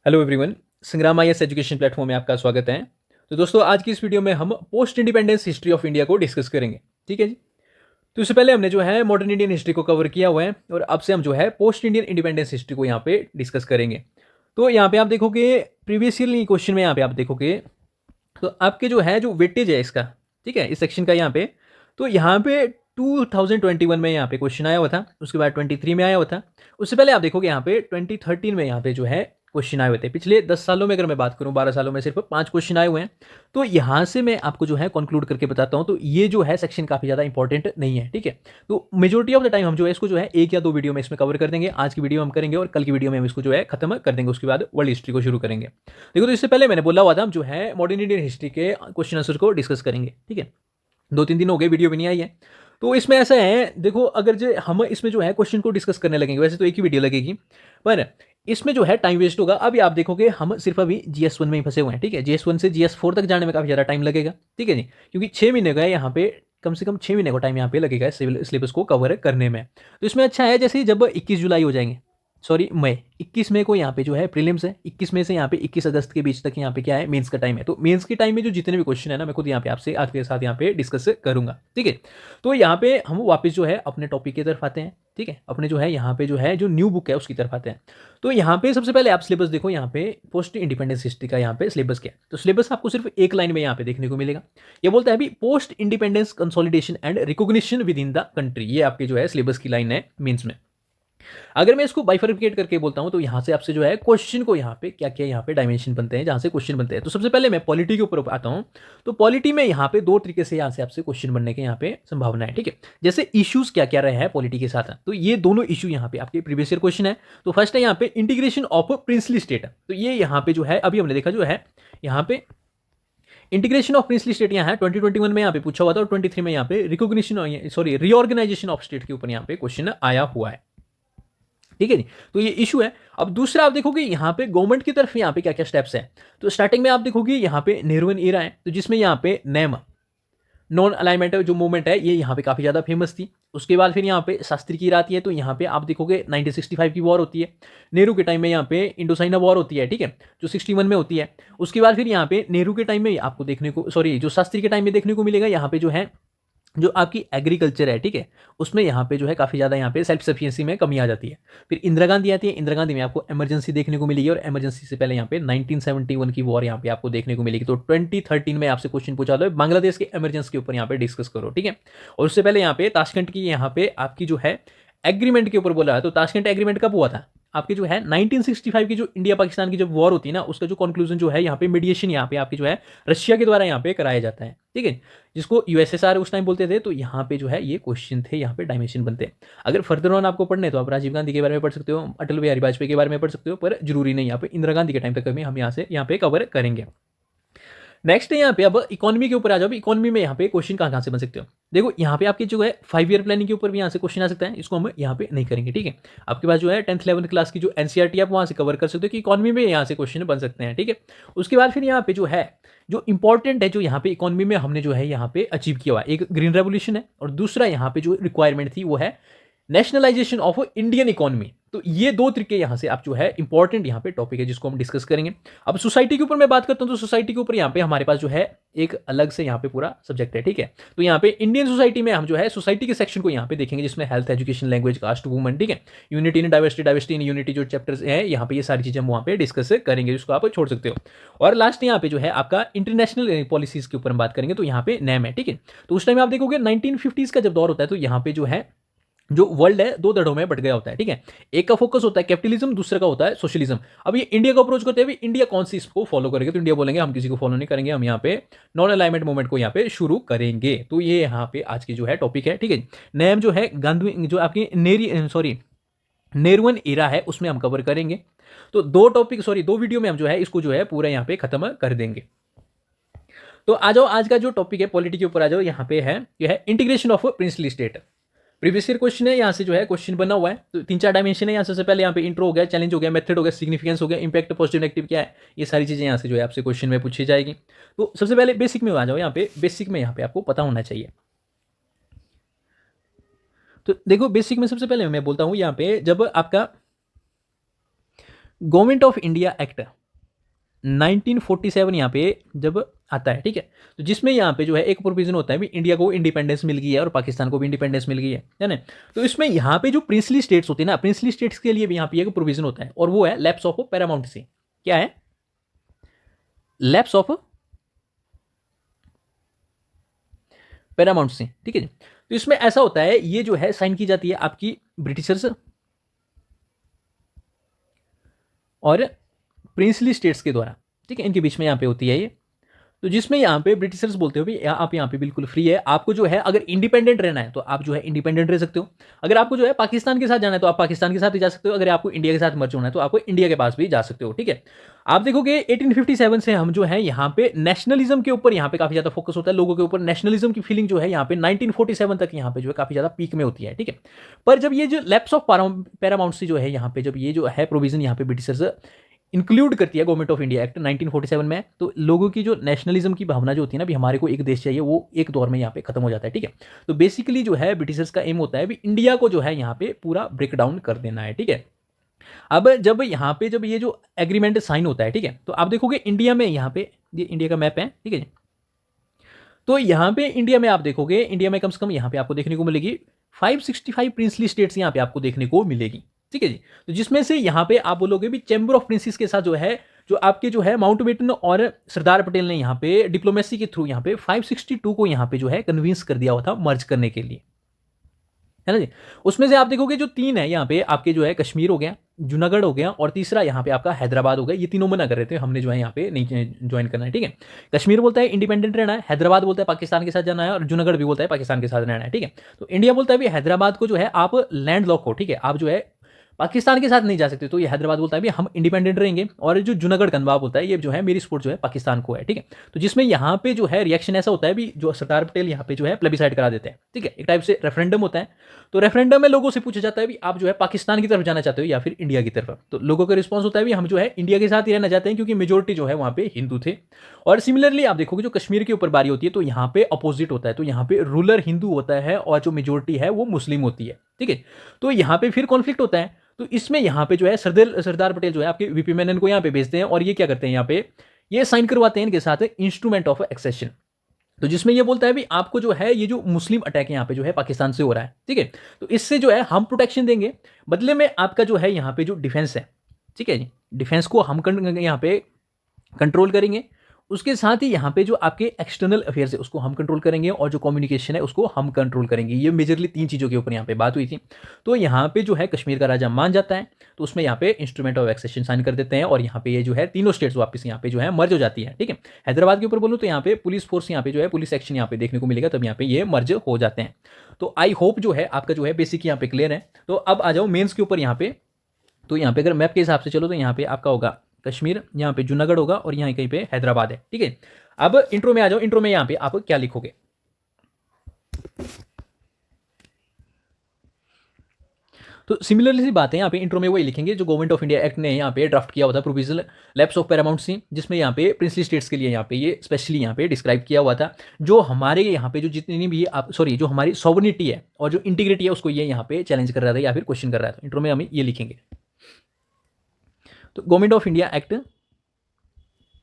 Hello everyone, संग्राम IAS education platform में आपका स्वागत है। तो दोस्तों, आज की इस वीडियो में हम post independence history of India को डिस्कस करेंगे। ठीक है जी। तो इससे पहले हमने जो है मॉडर्न इंडियन हिस्ट्री को कवर किया हुआ है और अब से हम जो है पोस्ट इंडियन इंडिपेंडेंस हिस्ट्री को यहाँ पे डिस्कस करेंगे। तो यहाँ पे आप देखोगे प्रीवियस ईयर क्वेश्चन में यहाँ पे आप देखोगे तो आपके जो है जो वेटेज है इसका, ठीक है, इस सेक्शन का यहाँ पे, तो यहाँ पे 2021 में यहाँ पे क्वेश्चन आया हुआ था, उसके बाद 23 में आया हुआ था, उससे पहले आप देखोगे यहाँ पे 2013 में यहाँ पे जो है क्वेश्चन आए हुए थे। पिछले 10 सालों में अगर मैं बात करूँ, 12 सालों में सिर्फ 5 क्वेश्चन आए हुए हैं। तो यहाँ से मैं आपको जो है कंक्लूड करके बताता हूँ, तो ये जो है सेक्शन काफ़ी ज़्यादा इंपॉर्टेंट नहीं है। ठीक है, तो मेजोरिटी ऑफ द टाइम हम जो है इसको जो है 1 या 2 वीडियो में इसमें कवर कर देंगे। आज की वीडियो हम करेंगे और कल की वीडियो में हम इसको जो है खत्म कर देंगे, उसके बाद वर्ल्ड हिस्ट्री को शुरू करेंगे। देखो, तो इससे पहले मैंने बोला हुआ था हम जो है मॉडर्न इंडियन हिस्ट्री के क्वेश्चन आंसर को डिस्कस करेंगे। ठीक है, 2-3 दिन हो गए वीडियो भी नहीं आई है। तो इसमें ऐसा है, देखो, अगर जो हम इसमें जो है क्वेश्चन को डिस्कस करने लगेंगे, वैसे तो एक ही वीडियो लगेगी, पर इसमें जो है टाइम वेस्ट होगा। अभी आप देखोगे हम सिर्फ अभी GS1 में ही फंसे हुए हैं। ठीक है, GS1 से GS4 तक जाने में काफ़ी ज़्यादा टाइम लगेगा। ठीक है जी, क्योंकि 6 महीने का है यहाँ पे, कम से कम 6 महीने का टाइम यहाँ पे लगेगा सिविल सिलेबस को कवर करने में। तो इसमें अच्छा है, जैसे जब 21 जुलाई हो जाएंगे, सॉरी मई, 21 मई को यहाँ पे जो है प्रीलिम्स है, 21 मई से यहाँ पे 21 अगस्त के बीच तक यहाँ पे क्या है, मेंस का टाइम है। तो मेंस के टाइम में जो जितने भी क्वेश्चन है ना, मैं खुद यहाँ पे आपसे आपके साथ यहाँ पे डिस्कस करूंगा। ठीक है, तो यहाँ पे हम वापस जो है अपने टॉपिक की तरफ आते हैं। ठीक है, अपने जो है यहाँ पे जो है जो न्यू बुक है उसकी तरफ आते हैं। तो यहाँ पे सबसे पहले आप सिलेबस देखो, यहाँ पे पोस्ट इंडिपेंडेंस हिस्ट्री का यहाँ पे सिलेबस क्या है। तो सिलेबस आपको सिर्फ एक लाइन में यहाँ पे देखने को मिलेगा। ये बोलता है अभी post independence consolidation and recognition with in the country. ये आपके जो है सिलेबस की लाइन है मीन्स में। अगर मैं इसको बाइफरकेट करके बोलता हूं, तो यहां से आपसे जो है क्वेश्चन को यहाँ पे क्या क्या यहाँ पे डायमेंशन बनते हैं, जहां से क्वेश्चन बनते हैं। तो सबसे पहले मैं पॉलिटी के ऊपर आता हूं। तो पॉलिटी में यहाँ पे 2 तरीके से यहाँ से आपसे क्वेश्चन बनने के यहाँ पे संभावना है। ठीक है, जैसे इश्यूज क्या क्या रहे हैं पॉलिटी के साथ, तो ये दोनों इशू यहाँ पे आपके प्रीवियस ईयर क्वेश्चन है। तो फर्स्ट है यहाँ पे इंटीग्रेशन ऑफ प्रिंसली स्टेट। तो ये यहाँ पे जो है अभी हमने देखा जो है यहाँ पे इंटीग्रेशन ऑफ प्रिंसली स्टेट यहाँ है 2021 में यहाँ पे पूछा हुआ था, और 23 में यहाँ पे recognition, sorry, reorganisation of state के ऊपर यहाँ पे क्वेश्चन आया हुआ है। ठीक है जी, तो ये इशू है। अब दूसरा आप देखोगे यहाँ पे गवर्नमेंट की तरफ यहाँ पे क्या क्या स्टेप्स हैं। तो स्टार्टिंग में आप देखोगे यहाँ पे नेहरूवन एरा है, तो जिसमें यहाँ पे नेम नॉन अलाइनमेंट जो मूवमेंट है, ये यहाँ पे काफ़ी ज़्यादा फेमस थी। उसके बाद फिर यहाँ पे शास्त्री की आती है, तो यहाँ पे आप देखोगे 1965 की वॉर होती है। नेहरू के टाइम में यहाँ पे इंडोसाइना वॉर होती है, ठीक है, जो 61 में होती है। उसके बाद फिर यहाँ पे नेहरू के टाइम में आपको देखने को, सॉरी, जो शास्त्री के टाइम में देखने को मिलेगा यहाँ पे जो है जो आपकी एग्रीकल्चर है, ठीक है, उसमें यहाँ पे जो है काफ़ी ज़्यादा यहाँ पे सेल्फ सफिशिएंसी में कमी आ जाती है। फिर इंदिरा गांधी आती है, इंदिरा गांधी में आपको इमरजेंसी देखने को मिलेगी, और इमरजेंसी से पहले यहाँ पे 1971 की वॉर यहाँ पे आपको देखने को मिलेगी। तो 2013 में आपसे क्वेश्चन पूछा था बांग्लादेश के इमरजेंसी के ऊपर यहाँ पे डिस्कस करो। ठीक है, और उससे पहले यहाँ पे ताशकंद की यहाँ पे आपकी जो है एग्रीमेंट के ऊपर बोला है। तो ताशकंद एग्रीमेंट कब हुआ था आपकी जो है 1965 की, जो इंडिया पाकिस्तान की जब वॉर होती है ना, उसका जो कंक्लूजन जो है यहाँ पे मीडिएशन यहाँ पे आपकी जो है रशिया के द्वारा यहाँ पे कराया जाता है। ठीक है, जिसको USSR उस टाइम बोलते थे। तो यहाँ पे जो है ये क्वेश्चन थे, यहाँ पे डायमेंशन बनते हैं। अगर फर्दर ऑन आपको पढ़ने तो आप राजीव गांधी के बारे में पढ़ सकते हो, अटल बिहारी वाजपेयी के बारे में पढ़ सकते हो, पर जरूरी नहीं। यहाँ पे इंदिरा गांधी के टाइम तक हम यहाँ से यहाँ पे कवर करेंगे। नेक्स्ट है यहाँ पे, अब इकोनॉमी के ऊपर आ जाओ। इकोनॉमी में यहाँ पे क्वेश्चन कहाँ से बन सकते हो। देखो, यहाँ पे आपकी जो है 5 ईयर प्लानिंग के ऊपर भी यहाँ से क्वेश्चन आ सकता है, इसको हम यहाँ पे नहीं करेंगे। ठीक है, आपके पास जो है 10th 11th क्लास की जो NCERT आप वहाँ से कवर कर सकते हो कि इकोनॉमी में यहाँ से क्वेश्चन बन सकते हैं। ठीक है, उसके बाद फिर यहाँ पे जो है जो इंपॉर्टेंट है, जो यहाँ पे इकोनॉमी में हमने जो है यहाँ पे अचीव किया हुआ है, एक ग्रीन रेवोल्यूशन है, और दूसरा यहाँ पे जो रिक्वायरमेंट थी वो है नेशनलाइजेशन ऑफ इंडियन इकोनॉमी। तो ये 2 तरीके यहाँ से आप जो है इंपॉर्टेंट यहाँ पे टॉपिक है, जिसको हम डिस्कस करेंगे। अब सोसाइटी के ऊपर मैं बात करता हूँ, तो सोसाइटी के ऊपर यहाँ पे हमारे पास जो है एक अलग से यहाँ पे पूरा सब्जेक्ट है। ठीक है, तो यहाँ पे इंडियन सोसाइटी में हम जो है सोसाइटी के सेक्शन को यहाँ पे देखेंगे, जिसमें health, education, language, caste, woman, ठीक है, unity in diversity, diversity in unity, जो चैप्टर्स है यहाँ पे, ये सारी चीजें हम वहाँ पे डिस्कस करेंगे, जिसको आप छोड़ सकते हो। और लास्ट यहाँ पे जो है आपका इंटरनेशनल पॉलिसीज के ऊपर हम बात करेंगे, तो यहाँ पे नेम है। ठीक है, तो उस टाइम आप देखोगे 1950s का जब दौर होता है, तो यहाँ पे जो है जो वर्ल्ड है 2 धड़ों में बट गया होता है। ठीक है, एक का फोकस होता है कैपिटलिज्म, दूसरे का होता है सोशलिज्म। अब ये इंडिया को अप्रोच करते हैं, इंडिया कौन सी इसको फॉलो करेंगे, तो इंडिया बोलेंगे हम किसी को फॉलो नहीं करेंगे, हम यहाँ पे नॉन अलाइनमेंट मूवमेंट को यहाँ पे शुरू करेंगे। तो ये यहाँ पे आज की जो है टॉपिक है। ठीक है, नेम जो है गांधी, जो आपकी नेहरूवन एरा है, उसमें हम कवर करेंगे। तो 2 टॉपिक, सॉरी 2 वीडियो में हम जो है इसको जो है पूरा यहाँ पे खत्म कर देंगे। तो आ जाओ, आज का जो टॉपिक है पॉलिटी के ऊपर आ जाओ। यहाँ पे है, यह है integration of princely state. Previous year question है, यहाँ से जो है क्वेश्चन बना हुआ है। तो 3-4 डायमेंशन है यहाँ से। सबसे पहले यहाँ पे इंट्रो हो गया, चैलेंज हो गया, मेथड हो गया, सिग्निफिकेंस हो गया, इंपैक्ट, पॉजिटिव नेगेटिव क्या है, ये सारी चीजें यहाँ से जो है आपसे क्वेश्चन में पूछी जाएगी। तो सबसे पहले बेसिक में आ जाओ। यहाँ पे बेसिक में यहाँ पे आपको पता होना चाहिए। तो देखो, बेसिक में सबसे पहले मैं बोलता हूँ यहाँ पे, जब आपका गवर्नमेंट ऑफ इंडिया एक्ट 1947 यहाँ पे जब आता है, ठीक है, तो जिसमें यहाँ पे जो है एक प्रोविजन होता है भी इंडिया को इंडिपेंडेंस मिल गई है और पाकिस्तान को भी इंडिपेंडेंस मिल गई है ना। तो इसमें यहाँ पे जो प्रिंसली स्टेट्स होती है ना, प्रिंसली स्टेट्स के लिए भी यहाँ पे एक प्रोविजन होता है और वो है लैप्स ऑफ पैरामाउंट सी। क्या है? लैप्स ऑफ पैरामाउंट सी, ठीक है जी। तो इसमें ऐसा होता है, ये जो है साइन की जाती है आपकी ब्रिटिशर्स और प्रिंसली स्टेट्स के द्वारा, ठीक है, इनके बीच में यहाँ पे होती है ये। तो जिसमें यहाँ पे ब्रिटिशर्स बोलते हो भी आप यहाँ पे बिल्कुल फ्री है, आपको जो है अगर इंडिपेंडेंट रहना है तो आप जो है इंडिपेंडेंट रह सकते हो, अगर आपको जो है पाकिस्तान के साथ जाना है तो आप पाकिस्तान के साथ भी जा सकते हो, अगर आपको इंडिया के साथ मर्ज होना है तो आपको इंडिया के पास भी जा सकते हो, ठीक है। आप देखोगे 1857 से हम जो है यहाँ पे नेशनलिज्म के ऊपर यहाँ पे काफी ज्यादा फोकस होता है, लोगों के ऊपर नेशनलिज्म की फीलिंग जो है यहाँ पे 1947 तक यहाँ पे जो है काफी ज्यादा पीक में होती है, ठीक है। पर जब ये जो लैप्स ऑफ पैरामाउंट सी जो है यहाँ पे, जब ये जो है प्रोविजन यहाँ पे ब्रिटिशर्स इंक्लूड करती है गवर्नमेंट ऑफ इंडिया एक्ट 1947 में, तो लोगों की जो नेशनलिज्म की भावना जो होती है ना, भी हमारे को एक देश चाहिए, वो एक दौर में यहाँ पे खत्म हो जाता है, ठीक है। तो बेसिकली जो है ब्रिटिशर्स का एम होता है भी इंडिया को जो है यहाँ पे पूरा ब्रेक डाउन कर देना है, ठीक है। अब जब यहाँ पे जब ये जो एग्रीमेंट साइन होता है, ठीक है, तो आप देखोगे इंडिया में यहाँ पे ये इंडिया का मैप है, ठीक है। तो यहाँ पे इंडिया में आप देखोगे, इंडिया में कम से कम यहाँ पे आपको देखने को मिलेगी 565 प्रिंसली स्टेट्स यहाँ पे आपको देखने को मिलेगी, ठीक है जी। तो जिसमें से यहाँ पे आप बोलोगे भी चैम्बर ऑफ प्रिंसेस के साथ जो है, जो आपके जो है माउंटबेटन और सरदार पटेल ने यहाँ पे डिप्लोमेसी के थ्रू यहाँ पे 562 को यहाँ पे जो है कन्विंस कर दिया हुआ था मर्ज करने के लिए, है ना जी। उसमें से आप देखोगे जो तीन है यहाँ पे आपके जो है कश्मीर हो गया, जूनागढ़ हो गया और तीसरा यहाँ पे आपका हैदराबाद हो गया, ये तीनों मना कर रहे थे हमने जो है यहाँ पे नहीं ज्वाइन करना है, ठीक है। कश्मीर बोलता है इंडिपेंडेंट रहना है, हैदराबाद बोलता है पाकिस्तान के साथ जाना है और जूनागढ़ भी बोलता है पाकिस्तान के साथ रहना है, ठीक है। तो इंडिया बोलता है भी हैदराबाद को जो है आप लैंड लॉक हो, ठीक है, आप जो है पाकिस्तान के साथ नहीं जा सकते, तो ये हैदराबाद बोलता है भी हम इंडिपेंडेंट रहेंगे, और जो जूनागढ़ का नवाब होता है ये जो है मेरी सपोर्ट जो है पाकिस्तान को है, ठीक है। तो जिसमें यहाँ पे जो है रिएक्शन ऐसा होता है भी जो सरदार पटेल यहाँ पे जो है प्लेबिसाइड करा देते हैं, ठीक है, एक टाइप से रेफरेंडम होता है। तो रेफरेंडम में लोगों से पूछा जाता है भी आप जो है पाकिस्तान की तरफ जाना चाहते हो या फिर इंडिया की तरफ, तो लोगों का रिस्पॉन्स होता है भी हम जो है इंडिया के साथ ही रहना चाहते हैं क्योंकि मेजोरिटी जो है वहाँ पे हिंदू थे। और सिमिलरली आप देखोगे जो कश्मीर के ऊपर बारी होती है तो यहाँ पे अपोजिट होता है, तो यहाँ पे रूलर हिंदू होता है और जो मेजोरिटी है वो मुस्लिम होती है, ठीक है। तो यहाँ पे फिर कॉन्फ्लिक्ट होता है, तो इसमें यहाँ पे जो है सरदार पटेल जो है आपके वीपी मेनन को यहाँ पे भेजते हैं और ये क्या करते हैं, यहाँ पे ये साइन करवाते हैं इनके साथ इंस्ट्रूमेंट ऑफ एक्सेशन, तो जिसमें ये बोलता है भी आपको जो है ये जो मुस्लिम अटैक यहाँ पे जो है पाकिस्तान से हो रहा है, ठीक है, तो इससे जो है हम प्रोटेक्शन देंगे, बदले में आपका जो है यहाँ पे जो डिफेंस है, ठीक है जी, डिफेंस को हम यहाँ पे कंट्रोल करेंगे, उसके साथ ही यहाँ पे जो आपके एक्सटर्नल अफेयर्स है उसको हम कंट्रोल करेंगे और जो कम्युनिकेशन है उसको हम कंट्रोल करेंगे। ये मेजरली तीन चीज़ों के ऊपर यहाँ पे बात हुई थी। तो यहाँ पे जो है कश्मीर का राजा मान जाता है, तो उसमें यहाँ पे इंस्ट्रूमेंट ऑफ एक्सेशन साइन कर देते हैं और यहाँ पे ये जो है तीनों स्टेट्स वापस यहाँ पे जो है मर्ज हो जाती है, ठीक है। हैदराबाद के ऊपर बोलूँ तो यहाँ पे पुलिस फोर्स यहाँ पे जो है पुलिस एक्शन यहाँ पे देखने को मिलेगा, तब यहाँ पे ये मर्ज हो जाते हैं। तो आई होप जो है आपका जो है बेसिक यहाँ पे क्लियर है। तो अब आ जाओ मेन्स के ऊपर यहाँ पे, तो यहाँ पे अगर मैप के हिसाब से चलो तो यहाँ पे आपका होगा कश्मीर, यहाँ पे जूनागढ़ होगा और यहाँ कहीं पे हैदराबाद है, ठीक है। अब इंट्रो में आ जाओ, इंट्रो में यहाँ पे आप क्या लिखोगे, तो सिमिलरली सी बात है यहाँ पे इंट्रो में वही लिखेंगे जो गवर्नमेंट ऑफ इंडिया एक्ट ने यहाँ पे ड्राफ्ट किया हुआ था प्रोविजनल लैप्स ऑफ पैरामाउंट सी, जिसमें यहाँ पे प्रिंसली स्टेट्स के लिए यहाँ पे ये स्पेशली यहाँ पे डिस्क्राइब किया हुआ था, जो हमारे यहाँ पे जो जितनी भी आप जो हमारी सॉवरेनिटी है और जो इंटीग्रिटी है उसको ये यहाँ पे चैलेंज कर रहा था या फिर क्वेश्चन कर रहा था। इंट्रो में हम ये लिखेंगे, तो government of India act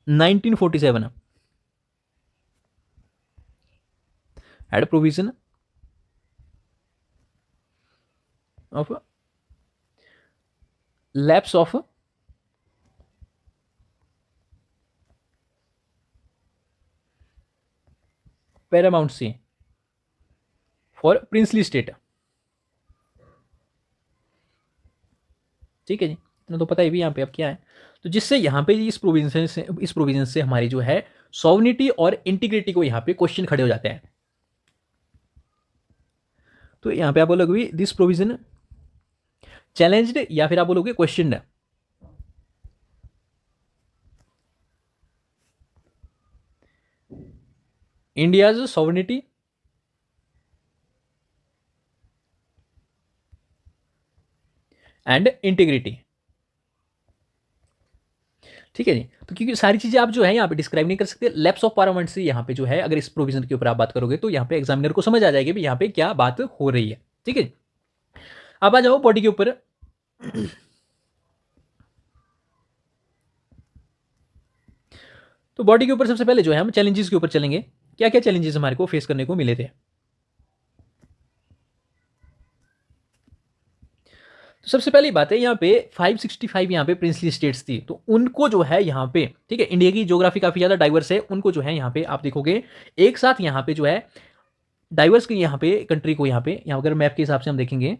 1947 had provision of lapse of paramount C for princely state, ठीक है जी, इतना तो पता ही भी यहाँ पे अब क्या है। तो जिससे यहाँ पे इस प्रोविजन से हमारी जो है सॉवरेनिटी और इंटीग्रिटी को यहाँ पे क्वेश्चन खड़े हो जाते हैं। तो यहाँ पे आप बोलोगे भी दिस प्रोविजन चैलेंज्ड या फिर आप बोलोगे question, India's sovereignty and integrity, ठीक है जी। तो क्योंकि सारी चीजें आप जो है यहाँ पे डिस्क्राइब नहीं कर सकते, लैप्स ऑफ पार्लियामेंट से यहाँ पे जो है अगर इस प्रोविजन के ऊपर आप बात करोगे तो यहाँ पे एग्जामिनर को समझ आ जाएगी भी यहाँ पे क्या बात हो रही है, ठीक है। अब आ जाओ बॉडी के ऊपर, तो बॉडी के ऊपर सबसे पहले जो है हम चैलेंजेस के ऊपर चलेंगे, क्या क्या चैलेंजेस हमारे को फेस करने को मिले थे। तो सबसे पहली बात है यहाँ पे 565 यहाँ पे प्रिंसली स्टेट्स थी, तो उनको जो है यहाँ पे, ठीक है, इंडिया की ज्योग्राफी काफ़ी ज़्यादा डाइवर्स है, उनको जो है यहाँ पे आप देखोगे एक साथ यहाँ पे जो है डाइवर्स की यहाँ पे कंट्री को यहाँ अगर मैप के हिसाब से हम देखेंगे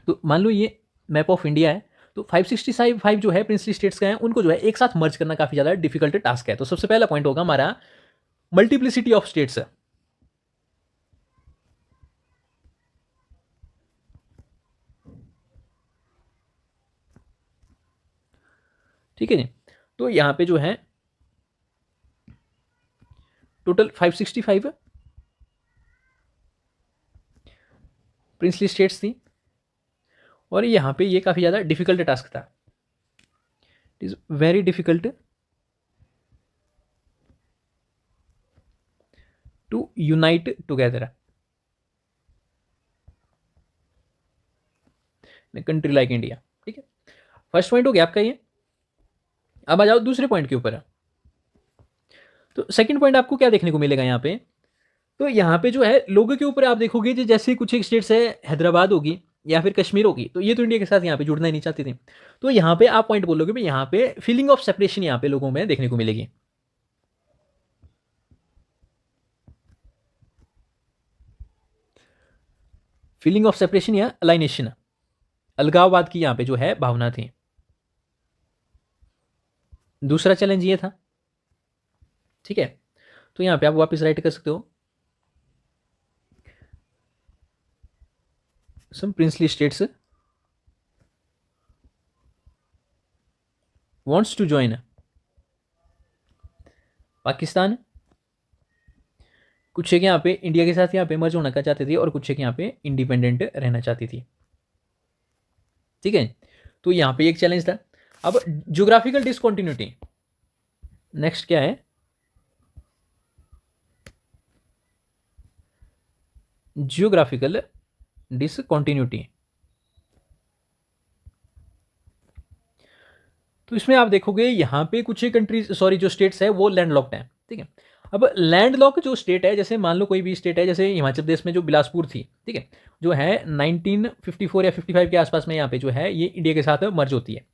तो मान लो ये मैप ऑफ इंडिया है, तो 565 जो है प्रिंसली स्टेट्स का है, उनको जो है एक साथ मर्ज करना काफ़ी ज़्यादा डिफिकल्ट टास्क है। तो सबसे पहला पॉइंट होगा हमारा मल्टीप्लिसिटी ऑफ स्टेट्स। ठीक है जी, तो यहाँ पे जो है टोटल 565 प्रिंसली स्टेट्स थी, और यहाँ पे ये काफ़ी ज़्यादा डिफिकल्ट टास्क था। It is very difficult to unite together country like India. ठीक है, फर्स्ट पॉइंट हो गया आपका ये। अब आ जाओ दूसरे पॉइंट के ऊपर। तो सेकंड पॉइंट आपको क्या देखने को मिलेगा यहाँ पे, तो यहाँ पे जो है लोगों के ऊपर आप देखोगे जो जैसे कुछ एक स्टेट्स है, हैदराबाद होगी या फिर कश्मीर होगी, तो ये तो इंडिया के साथ यहाँ पे जुड़ना ही नहीं चाहती थी, तो यहाँ पे आप पॉइंट बोलोगे भाई यहाँ पे फीलिंग ऑफ सेपरेशन यहाँ पे लोगों में देखने को मिलेगी। फीलिंग ऑफ सेपरेशन या अलाइनेशन, अलगाववाद की यहाँ पे जो है भावना थी। दूसरा चैलेंज ये था। ठीक है, तो यहाँ पे आप वापस राइट कर सकते हो, some princely states wants to join Pakistan, कुछ एक यहाँ पे इंडिया के साथ यहाँ पे मर्ज होना का चाहती थी और कुछ एक यहाँ पे इंडिपेंडेंट रहना चाहती थी। ठीक है, तो यहाँ पे एक चैलेंज था। अब ज्योग्राफिकल डिसकंटिन्यूटी, नेक्स्ट क्या है, जियोग्राफिकल डिसकंटिन्यूटी। तो इसमें आप देखोगे यहाँ पे कुछ कंट्रीज, सॉरी जो स्टेट्स है वो लैंडलॉक्ड हैं। ठीक है, अब लैंडलॉक जो स्टेट है, जैसे मान लो कोई भी स्टेट है, जैसे हिमाचल प्रदेश में जो बिलासपुर थी, ठीक है, जो है 1954 या 55 के आसपास में यहाँ पे जो है ये इंडिया के साथ मर्ज होती है।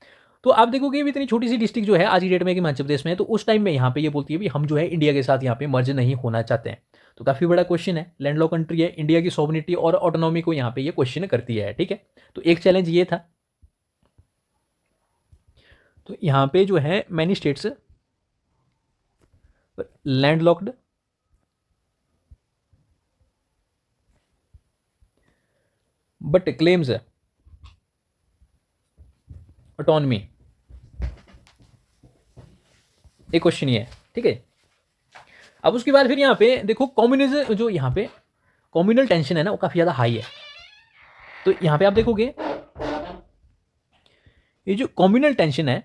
तो आप देखोगे भी इतनी छोटी सी डिस्ट्रिक्ट जो है आज की डेट में हिमाचल प्रदेश में है, तो उस टाइम में यहाँ पे ये बोलती है भी हम जो है इंडिया के साथ यहाँ पे मर्ज नहीं होना चाहते हैं। तो काफ़ी बड़ा क्वेश्चन है, लैंडलॉक कंट्री है, इंडिया की सॉवरेनिटी और ऑटोनॉमी को यहाँ पे ये क्वेश्चन करती है। ठीक है, तो एक चैलेंज ये था। तो यहाँ पे जो है many states landlocked but claims autonomy, एक क्वेश्चन ये है। ठीक है, अब उसके बाद फिर यहाँ पे देखो कम्युनिज्म, जो यहाँ पे कम्युनल टेंशन है ना वो काफ़ी ज़्यादा हाई है। तो यहाँ पे आप देखोगे ये जो कम्युनल टेंशन है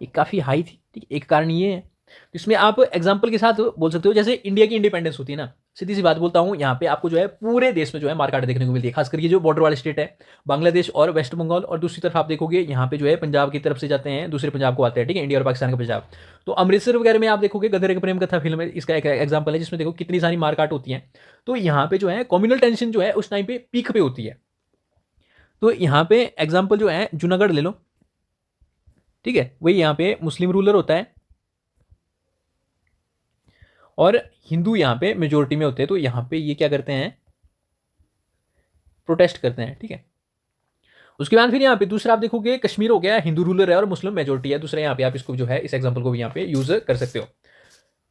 ये काफ़ी हाई थी। ठीक है, एक कारण ये है, तो इसमें आप एग्जाम्पल के साथ बोल सकते हो, जैसे इंडिया की इंडिपेंडेंस होती है ना, सीधी सी बात बोलता हूँ, यहाँ पे आपको जो है पूरे देश में जो है मारकाट देखने को मिलती है, खास करके जो बॉर्डर वाले स्टेट है बांग्लादेश और वेस्ट बंगाल, और दूसरी तरफ आप देखोगे यहाँ पे जो है पंजाब की तरफ से जाते हैं, दूसरे पंजाब को आते हैं। ठीक है, इंडिया और पाकिस्तान का पंजाब। तो अमृतसर वगैरह में आप देखोगे गदर एक प्रेम कथा फिल्म है, इसका एक एग्जाम्पल है, जिसमें देखो कितनी सारी मारकाट होती है। तो यहाँ पे जो है कम्युनल टेंशन जो है उस टाइम पे पीक पे होती है। तो यहाँ पे एग्जाम्पल जो है जूनागढ़ ले लो। ठीक है, वही यहाँ पे मुस्लिम रूलर होता है और हिंदू यहाँ पे मेजोरिटी में होते हैं, तो यहाँ पे ये क्या करते हैं, प्रोटेस्ट करते हैं। ठीक है, उसके बाद फिर यहाँ पे दूसरा आप देखोगे कश्मीर हो गया, हिंदू रूलर है और मुस्लिम मेजोरिटी है, दूसरा यहाँ पे आप इसको जो है इस एग्जाम्पल को भी यहाँ पे यूज कर सकते हो।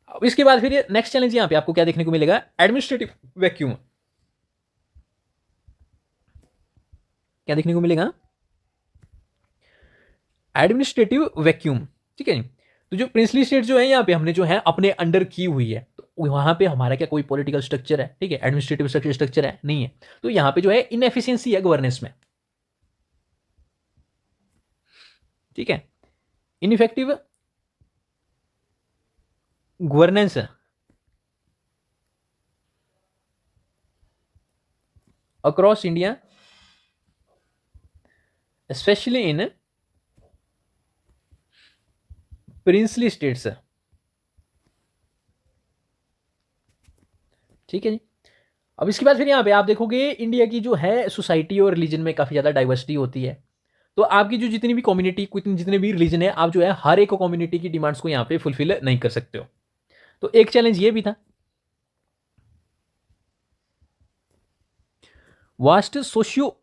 अब इसके बाद फिर नेक्स्ट चैलेंज यहाँ पे आपको क्या देखने को मिलेगा, एडमिनिस्ट्रेटिव वैक्यूम। क्या देखने को मिलेगा, एडमिनिस्ट्रेटिव वैक्यूम। ठीक है, तो जो प्रिंसली स्टेट जो है यहाँ पे हमने जो है अपने अंडर की हुई है, तो वहां पे हमारा क्या कोई पॉलिटिकल स्ट्रक्चर है, ठीक है, एडमिनिस्ट्रेटिव स्ट्रक्चर है नहीं है, तो यहाँ पे जो है इनएफिशिएंसी है गवर्नेंस में। ठीक है, ineffective governance across India, specially in princely states. ठीक है जी। अब इसके बाद फिर यहाँ पे आप देखोगे इंडिया की जो है सोसाइटी और रिलीजन में काफ़ी ज़्यादा डाइवर्सिटी होती है। तो आपकी जो जितनी भी कम्युनिटी, जितने भी रिलीजन है, आप जो है हर एक कम्युनिटी की डिमांड्स को यहाँ पे फुलफिल नहीं कर सकते हो। तो एक चैलेंज ये भी था, vast socio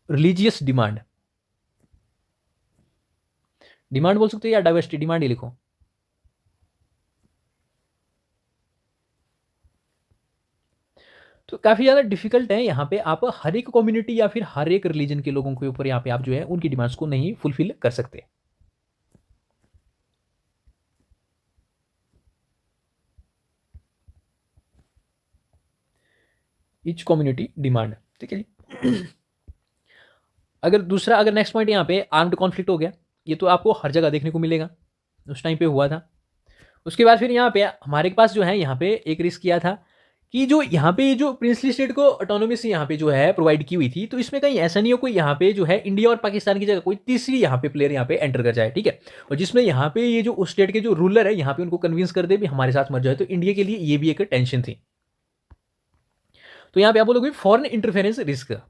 religious demand. Demand बोल सकते हो या डाइवर्सिटी, डिमांड ही लिखो। तो काफ़ी ज़्यादा डिफिकल्ट है यहाँ पे, आप हर एक कम्युनिटी या फिर हर एक रिलीजन के लोगों के ऊपर यहाँ पे आप जो है उनकी डिमांड्स को नहीं फुलफिल कर सकते। Each community demand. ठीक है जी। अगर नेक्स्ट पॉइंट यहाँ पे आर्म्ड कॉन्फ्लिक्ट हो गया, ये तो आपको हर जगह देखने को मिलेगा, उस टाइम पे हुआ था। उसके बाद फिर यहाँ पे हमारे पास जो है यहाँ पे एक रिस्क किया था कि जो यहाँ पे जो प्रिंसली स्टेट को ऑटोनॉमी से यहाँ पे जो है प्रोवाइड की हुई थी, तो इसमें कहीं ऐसा नहीं हो कोई यहाँ पे जो है इंडिया और पाकिस्तान की जगह कोई तीसरी यहाँ पे प्लेयर यहाँ पे एंटर कर जाए। ठीक है, और जिसमें यहाँ पे ये जो उस स्टेट के जो रूलर है यहाँ पे उनको कन्विंस कर दे भी हमारे साथ मर जाए, तो इंडिया के लिए ये भी एक टेंशन थी। तो यहाँ पे आप बोलोगे फॉरेन इंटरफेरेंस रिस्क।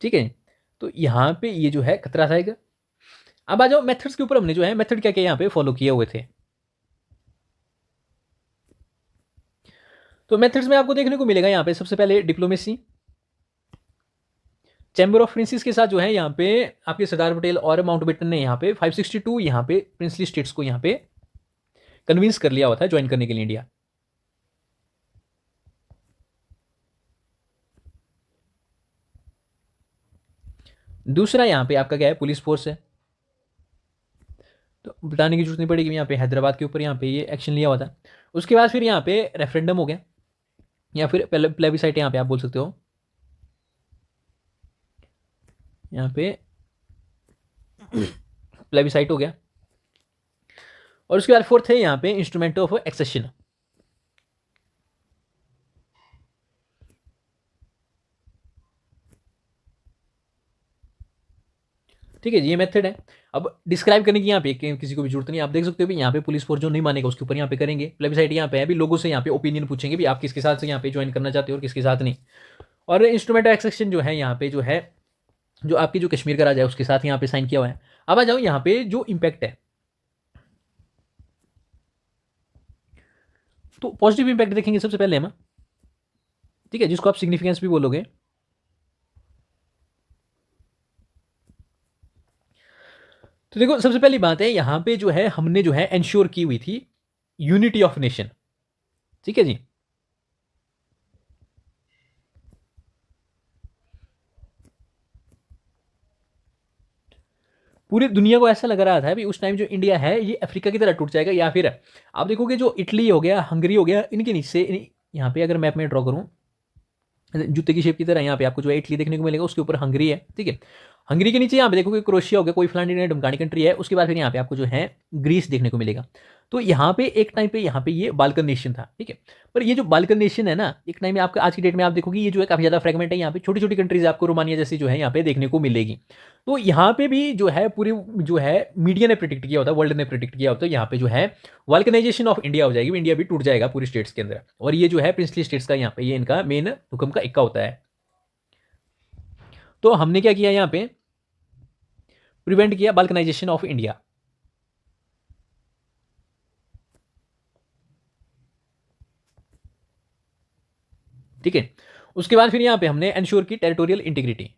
ठीक है, तो यहाँ पे ये जो है खतरा था। अब आ जाओ मेथड्स के ऊपर, हमने जो है मेथड क्या क्या यहाँ पे फॉलो किए हुए थे। तो मेथड्स में आपको देखने को मिलेगा यहाँ पे सबसे पहले डिप्लोमेसी। चैम्बर ऑफ प्रिंसेस के साथ जो है यहाँ पे आपके सरदार पटेल और माउंटबेटन ने यहाँ पे 562 यहाँ पे प्रिंसली स्टेट्स को यहाँ पे कन्विंस कर लिया हुआ था ज्वाइन करने के लिए इंडिया। दूसरा यहाँ पे आपका क्या है, पुलिस फोर्स है। तो बताने की जरूरत नहीं पड़ेगी, यहाँ पे हैदराबाद के ऊपर यहाँ पे ये एक्शन लिया हुआ था। उसके बाद फिर यहाँ पे रेफरेंडम हो गया, या फिर प्लेबिसाइट यहाँ पे आप बोल सकते हो। यहाँ पे प्लेबिसाइट हो गया। और उसके बाद फोर्थ है यहाँ पे इंस्ट्रूमेंट ऑफ एक्सेशन। ठीक है जी, ये मेथड है। अब डिस्क्राइब करने की यहाँ पे किसी को भी जरूरत नहीं, आप देख सकते हो भी यहाँ पे पुलिस फोर्स जो नहीं मानेगा उसके ऊपर यहाँ पे करेंगे। प्लेबिसाइट यहाँ पे है भी, लोगों से यहाँ पे ओपिनियन पूछेंगे भी आप किसके साथ से यहाँ पे ज्वाइन करना चाहते हो और किसके साथ नहीं। और इंस्ट्रूमेंट ऑफ एक्सेशन जो है यहाँ पे जो है, जो आपकी जो कश्मीर का राजा है उसके साथ यहाँ पे साइन किया हुआ है। अब आ जाओ यहाँ पे जो इम्पैक्ट है, तो पॉजिटिव इम्पैक्ट देखेंगे सबसे पहले हम। ठीक है, जिसको आप सिग्निफिकेंस भी बोलोगे। तो देखो सबसे पहली बात है यहाँ पे जो है हमने जो है एंश्योर की हुई थी यूनिटी ऑफ नेशन। ठीक है जी। पूरी दुनिया को ऐसा लग रहा था भी उस टाइम जो इंडिया है ये अफ्रीका की तरह टूट जाएगा, या फिर आप देखोगे जो इटली हो गया, हंगरी हो गया, इनके नीचे यहाँ पे अगर मैप में ड्रॉ करूँ जूते की शेप की तरह, यहाँ पे आपको जो है इटली देखने को मिलेगा, उसके ऊपर हंगरी है। ठीक है, हंगरी के नीचे यहाँ पे देखोगे क्रोशिया हो गया, कोई फलानी ढमकानी कंट्री है। उसके बाद फिर यहाँ पे आपको जो है ग्रीस देखने को मिलेगा। तो यहाँ पे एक टाइम पे यहाँ पे ये बाल्कन नेशन था। ठीक है, पर ये जो बाल्कन नेशन है ना, एक टाइम में आपका आज की डेट में आप देखोगे ये जो है काफी ज्यादा फ्रेगमेंट है। यहाँ पे छोटी छोटी कंट्रीज आपको रोमानिया जैसी जो है यहाँ पे देखने को मिलेगी। तो यहाँ पे भी जो है पूरी जो है मीडिया ने प्रिडिक्ट किया होता है, वर्ल्ड ने प्रिडिक्ट किया होता है, यहाँ पे जो है वल्कनाइजेशन ऑफ इंडिया हो जाएगी, इंडिया भी टूट जाएगा पूरी स्टेट्स के अंदर। और ये जो है प्रिंसली स्टेट्स का यहाँ पे ये इनका मेन हुक्म का इक्का होता है। तो हमने क्या किया यहाँ पे, प्रिवेंट किया बाल्कनाइजेशन ऑफ इंडिया। ठीक है, उसके बाद फिर यहां पे हमने एंश्योर की टेरिटोरियल इंटीग्रिटी।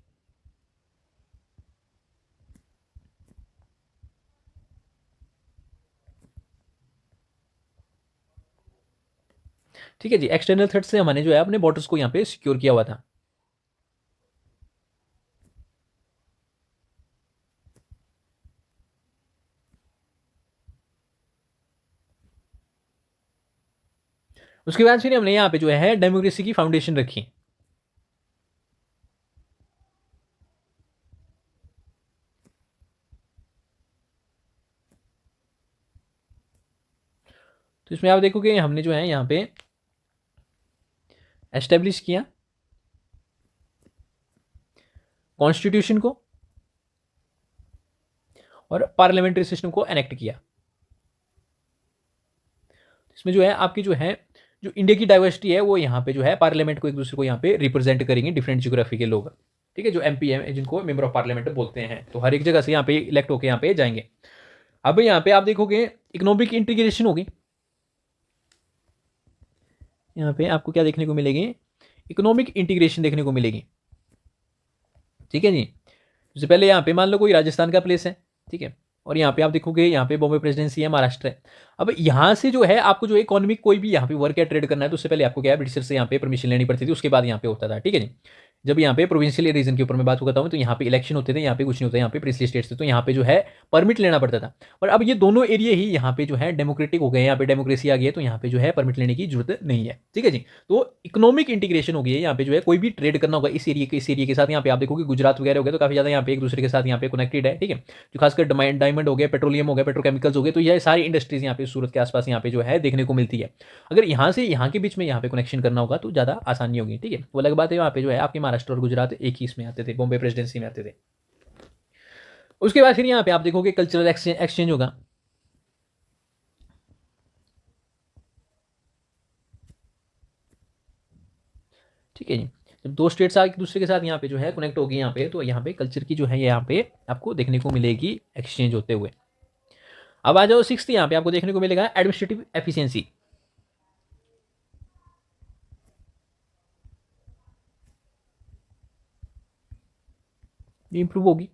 ठीक है जी, एक्सटर्नल थ्रेट से हमने जो है अपने बॉर्डर्स को यहां पे सिक्योर किया हुआ था। उसके बाद फिर हमने यहाँ पे जो है डेमोक्रेसी की फाउंडेशन रखी। तो इसमें आप देखोगे हमने जो है यहाँ पे एस्टेब्लिश किया, कॉन्स्टिट्यूशन को और पार्लियामेंट्री सिस्टम को एनेक्ट किया। इसमें जो है आपकी जो है जो इंडिया की डाइवर्सिटी है वो यहाँ पे जो है पार्लियामेंट को एक दूसरे को यहाँ पे रिप्रेजेंट करेंगे डिफरेंट जियोग्राफी के लोग, ठीक है, जो एमपी है जिनको मेंबर ऑफ पार्लियामेंट बोलते हैं, तो हर एक जगह से यहाँ पे इलेक्ट होकर यहाँ पे जाएंगे। अब यहाँ पे आप देखोगे इकोनॉमिक इंटीग्रेशन होगी, यहाँ पे आपको क्या देखने को मिलेगी, इकोनॉमिक इंटीग्रेशन देखने को मिलेगी, ठीक है जी। सबसे पहले यहाँ पे मान लो कोई राजस्थान का प्लेस है, ठीक है, और यहाँ पे आप देखोगे यहाँ पे बॉम्बे प्रेसिडेंसी है, महाराष्ट्र है। अब यहाँ से जो है आपको जो इकोनॉमिक कोई भी यहाँ पे वर्क या ट्रेड करना है तो उससे पहले आपको क्या है ब्रिटिशर से यहाँ पे परमिशन लेनी पड़ती थी, उसके बाद यहाँ पे होता था, ठीक है जी। जब यहाँ पे प्रोविंशियल रीजन के ऊपर मैं बात करता हूँ तो यहाँ पे इलेक्शन होते थे, यहाँ पे कुछ नहीं होता, यहाँ पे प्रिंसली स्टेट्स थे तो यहाँ पे जो है परमिट लेना पड़ता था। और अब ये दोनों एरिया ही यहाँ पे जो है डेमोक्रेटिक हो गए, यहाँ पे डेमोक्रेसी आ गई है तो यहाँ पे जो है परमिट लेने की जरूरत नहीं है, ठीक है जी। तो इकोनॉमिक इंटीग्रेशन हो गई है, यहाँ पे जो है कोई भी ट्रेड करना होगा इस एरिया के साथ, यहाँ पे आप देखोगे गुजरात वगैरह हो गया तो काफी ज्यादा यहाँ पे एक दूसरे के साथ यहाँ पे कनेक्टेड है, ठीक है। जो खासकर डायमंड हो गया, पेट्रोलियम हो गया, पेट्रोकेमिकल्स हो गए, तो ये सारी इंडस्ट्रीज यहाँ पे सूरत के आसपास यहाँ पे जो है देखने को मिलती है। अगर यहाँ से यहाँ के बीच में यहाँ पे कनेक्शन करना होगा तो ज़्यादा आसानी होगी, ठीक है। वो अलग बात है यहाँ पे जो है आपके महाराष्ट्र और गुजरात एक ही इसमें आते थे, बॉम्बे प्रेसिडेंसी में आते थे। उसके बाद फिर यहाँ पे आप देखोगे कल्चरल एक्सचेंज होगा, ठीक है जी। जब दो स्टेट्स एक दूसरे के साथ यहाँ पे जो है कनेक्ट होगी यहाँ पे, तो यहाँ पे कल्चर की जो है यहाँ पे आपको देखने को मिलेगी एक्सचेंज होते हुए। अब आ जाओ सिक्स्थ, यहाँ पे आपको देखने को मिलेगा एडमिनिस्ट्रेटिव एफिशिएंसी, इंप्रूव होगी।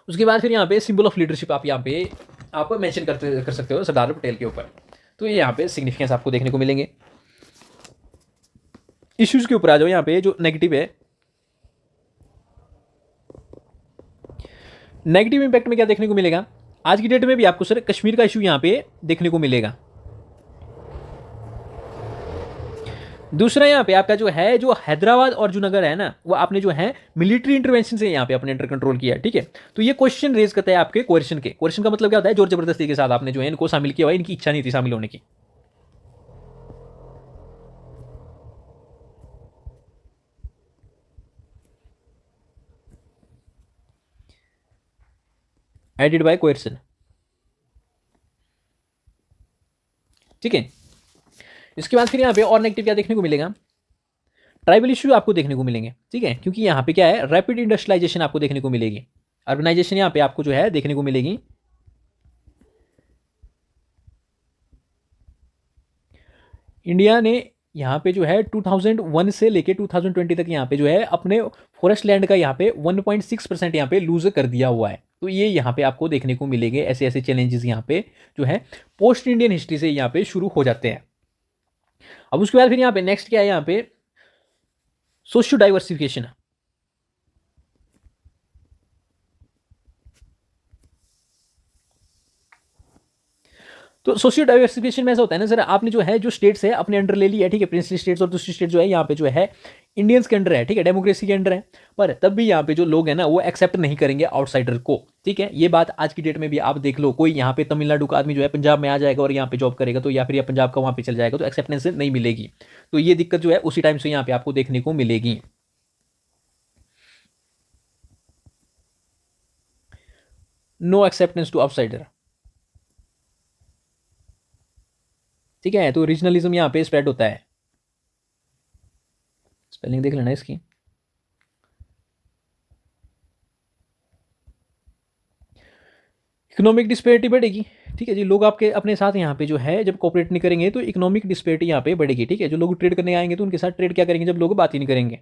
उसके बाद फिर यहाँ पे सिंबल ऑफ लीडरशिप आप यहाँ पे आप मेंशन कर सकते हो सरदार पटेल के ऊपर, तो ये यहाँ पे सिग्निफिकेंस आपको देखने को मिलेंगे। इश्यूज के ऊपर आ जाओ, यहाँ पे जो नेगेटिव है, नेगेटिव इंपैक्ट में क्या देखने को मिलेगा, आज की डेट में भी आपको सर कश्मीर का इशू यहाँ पे देखने को मिलेगा। दूसरा यहाँ पे आपका जो है जो हैदराबाद और जो नगर है ना वो आपने जो है मिलिट्री इंटरवेंशन से यहाँ पे अपने अंडर कंट्रोल किया, ठीक है। तो ये क्वेश्चन रेज करता है आपके क्वेश्चन का मतलब क्या होता है, जोर जबरदस्ती के साथ आपने जो है इनको शामिल किया हुआ, इनकी इच्छा नहीं थी शामिल होने की। एडिड बाय कोएर्सन, ठीक है। इसके बाद फिर यहाँ पे और नेगेटिव क्या देखने को मिलेगा, ट्राइबल इशू आपको देखने को मिलेंगे, ठीक है, क्योंकि यहाँ पे क्या है रैपिड इंडस्ट्रियलाइजेशन आपको देखने को मिलेगी, अर्बनाइजेशन यहाँ पे आपको जो है देखने को मिलेगी। इंडिया ने यहाँ पे जो है 2001 से लेके 2020 तक यहाँ पे जो है अपने फॉरेस्ट लैंड का यहाँ पे 1.6% यहाँ पे लूज कर दिया हुआ है, तो ये यहाँ पे आपको देखने को मिलेंगे। ऐसे ऐसे चैलेंजेस यहाँ पे जो है पोस्ट इंडियन हिस्ट्री से यहाँ पे शुरू हो जाते हैं। अब उसके बाद फिर यहाँ पे नेक्स्ट क्या है, यहाँ पे सोशियो डाइवर्सिफिकेशन। तो सोशियो डाइवर्सिफिकेशन में ऐसा होता है ना सर, आपने जो है जो स्टेट्स है अपने अंडर ले लिया, ठीक है, प्रिंसली स्टेट्स, और दूसरी स्टेट जो है यहाँ पे जो है इंडियंस के अंडर है, ठीक है, डेमोक्रेसी के अंडर है, पर तब भी यहाँ पे जो लोग हैं ना वो एक्सेप्ट नहीं करेंगे आउटसाइडर को, ठीक है। ये बात आज की डेट में भी आप देख लो, कोई यहाँ पे तमिलनाडु का आदमी जो है पंजाब में आ जाएगा और यहाँ पे जॉब करेगा तो या फिर पंजाब का वहाँ पे चल जाएगा तो एक्सेप्टेंस नहीं मिलेगी। तो ये दिक्कत जो है उसी टाइम से यहाँ पे आपको देखने को मिलेगी। नो एक्सेप्टेंस टू आउटसाइडर, ठीक है, तो रीजनलिज्म यहाँ पे स्प्रेड होता है। स्पेलिंग देख लेना इसकी। इकोनॉमिक डिस्पेरिटी बढ़ेगी, ठीक है जी, लोग आपके अपने साथ यहाँ पे जो है जब कोऑपरेट नहीं करेंगे तो इकोनॉमिक डिस्पेरिटी यहाँ पे बढ़ेगी, ठीक है। जो लोग ट्रेड करने आएंगे तो उनके साथ ट्रेड क्या करेंगे जब लोग बात ही नहीं करेंगे।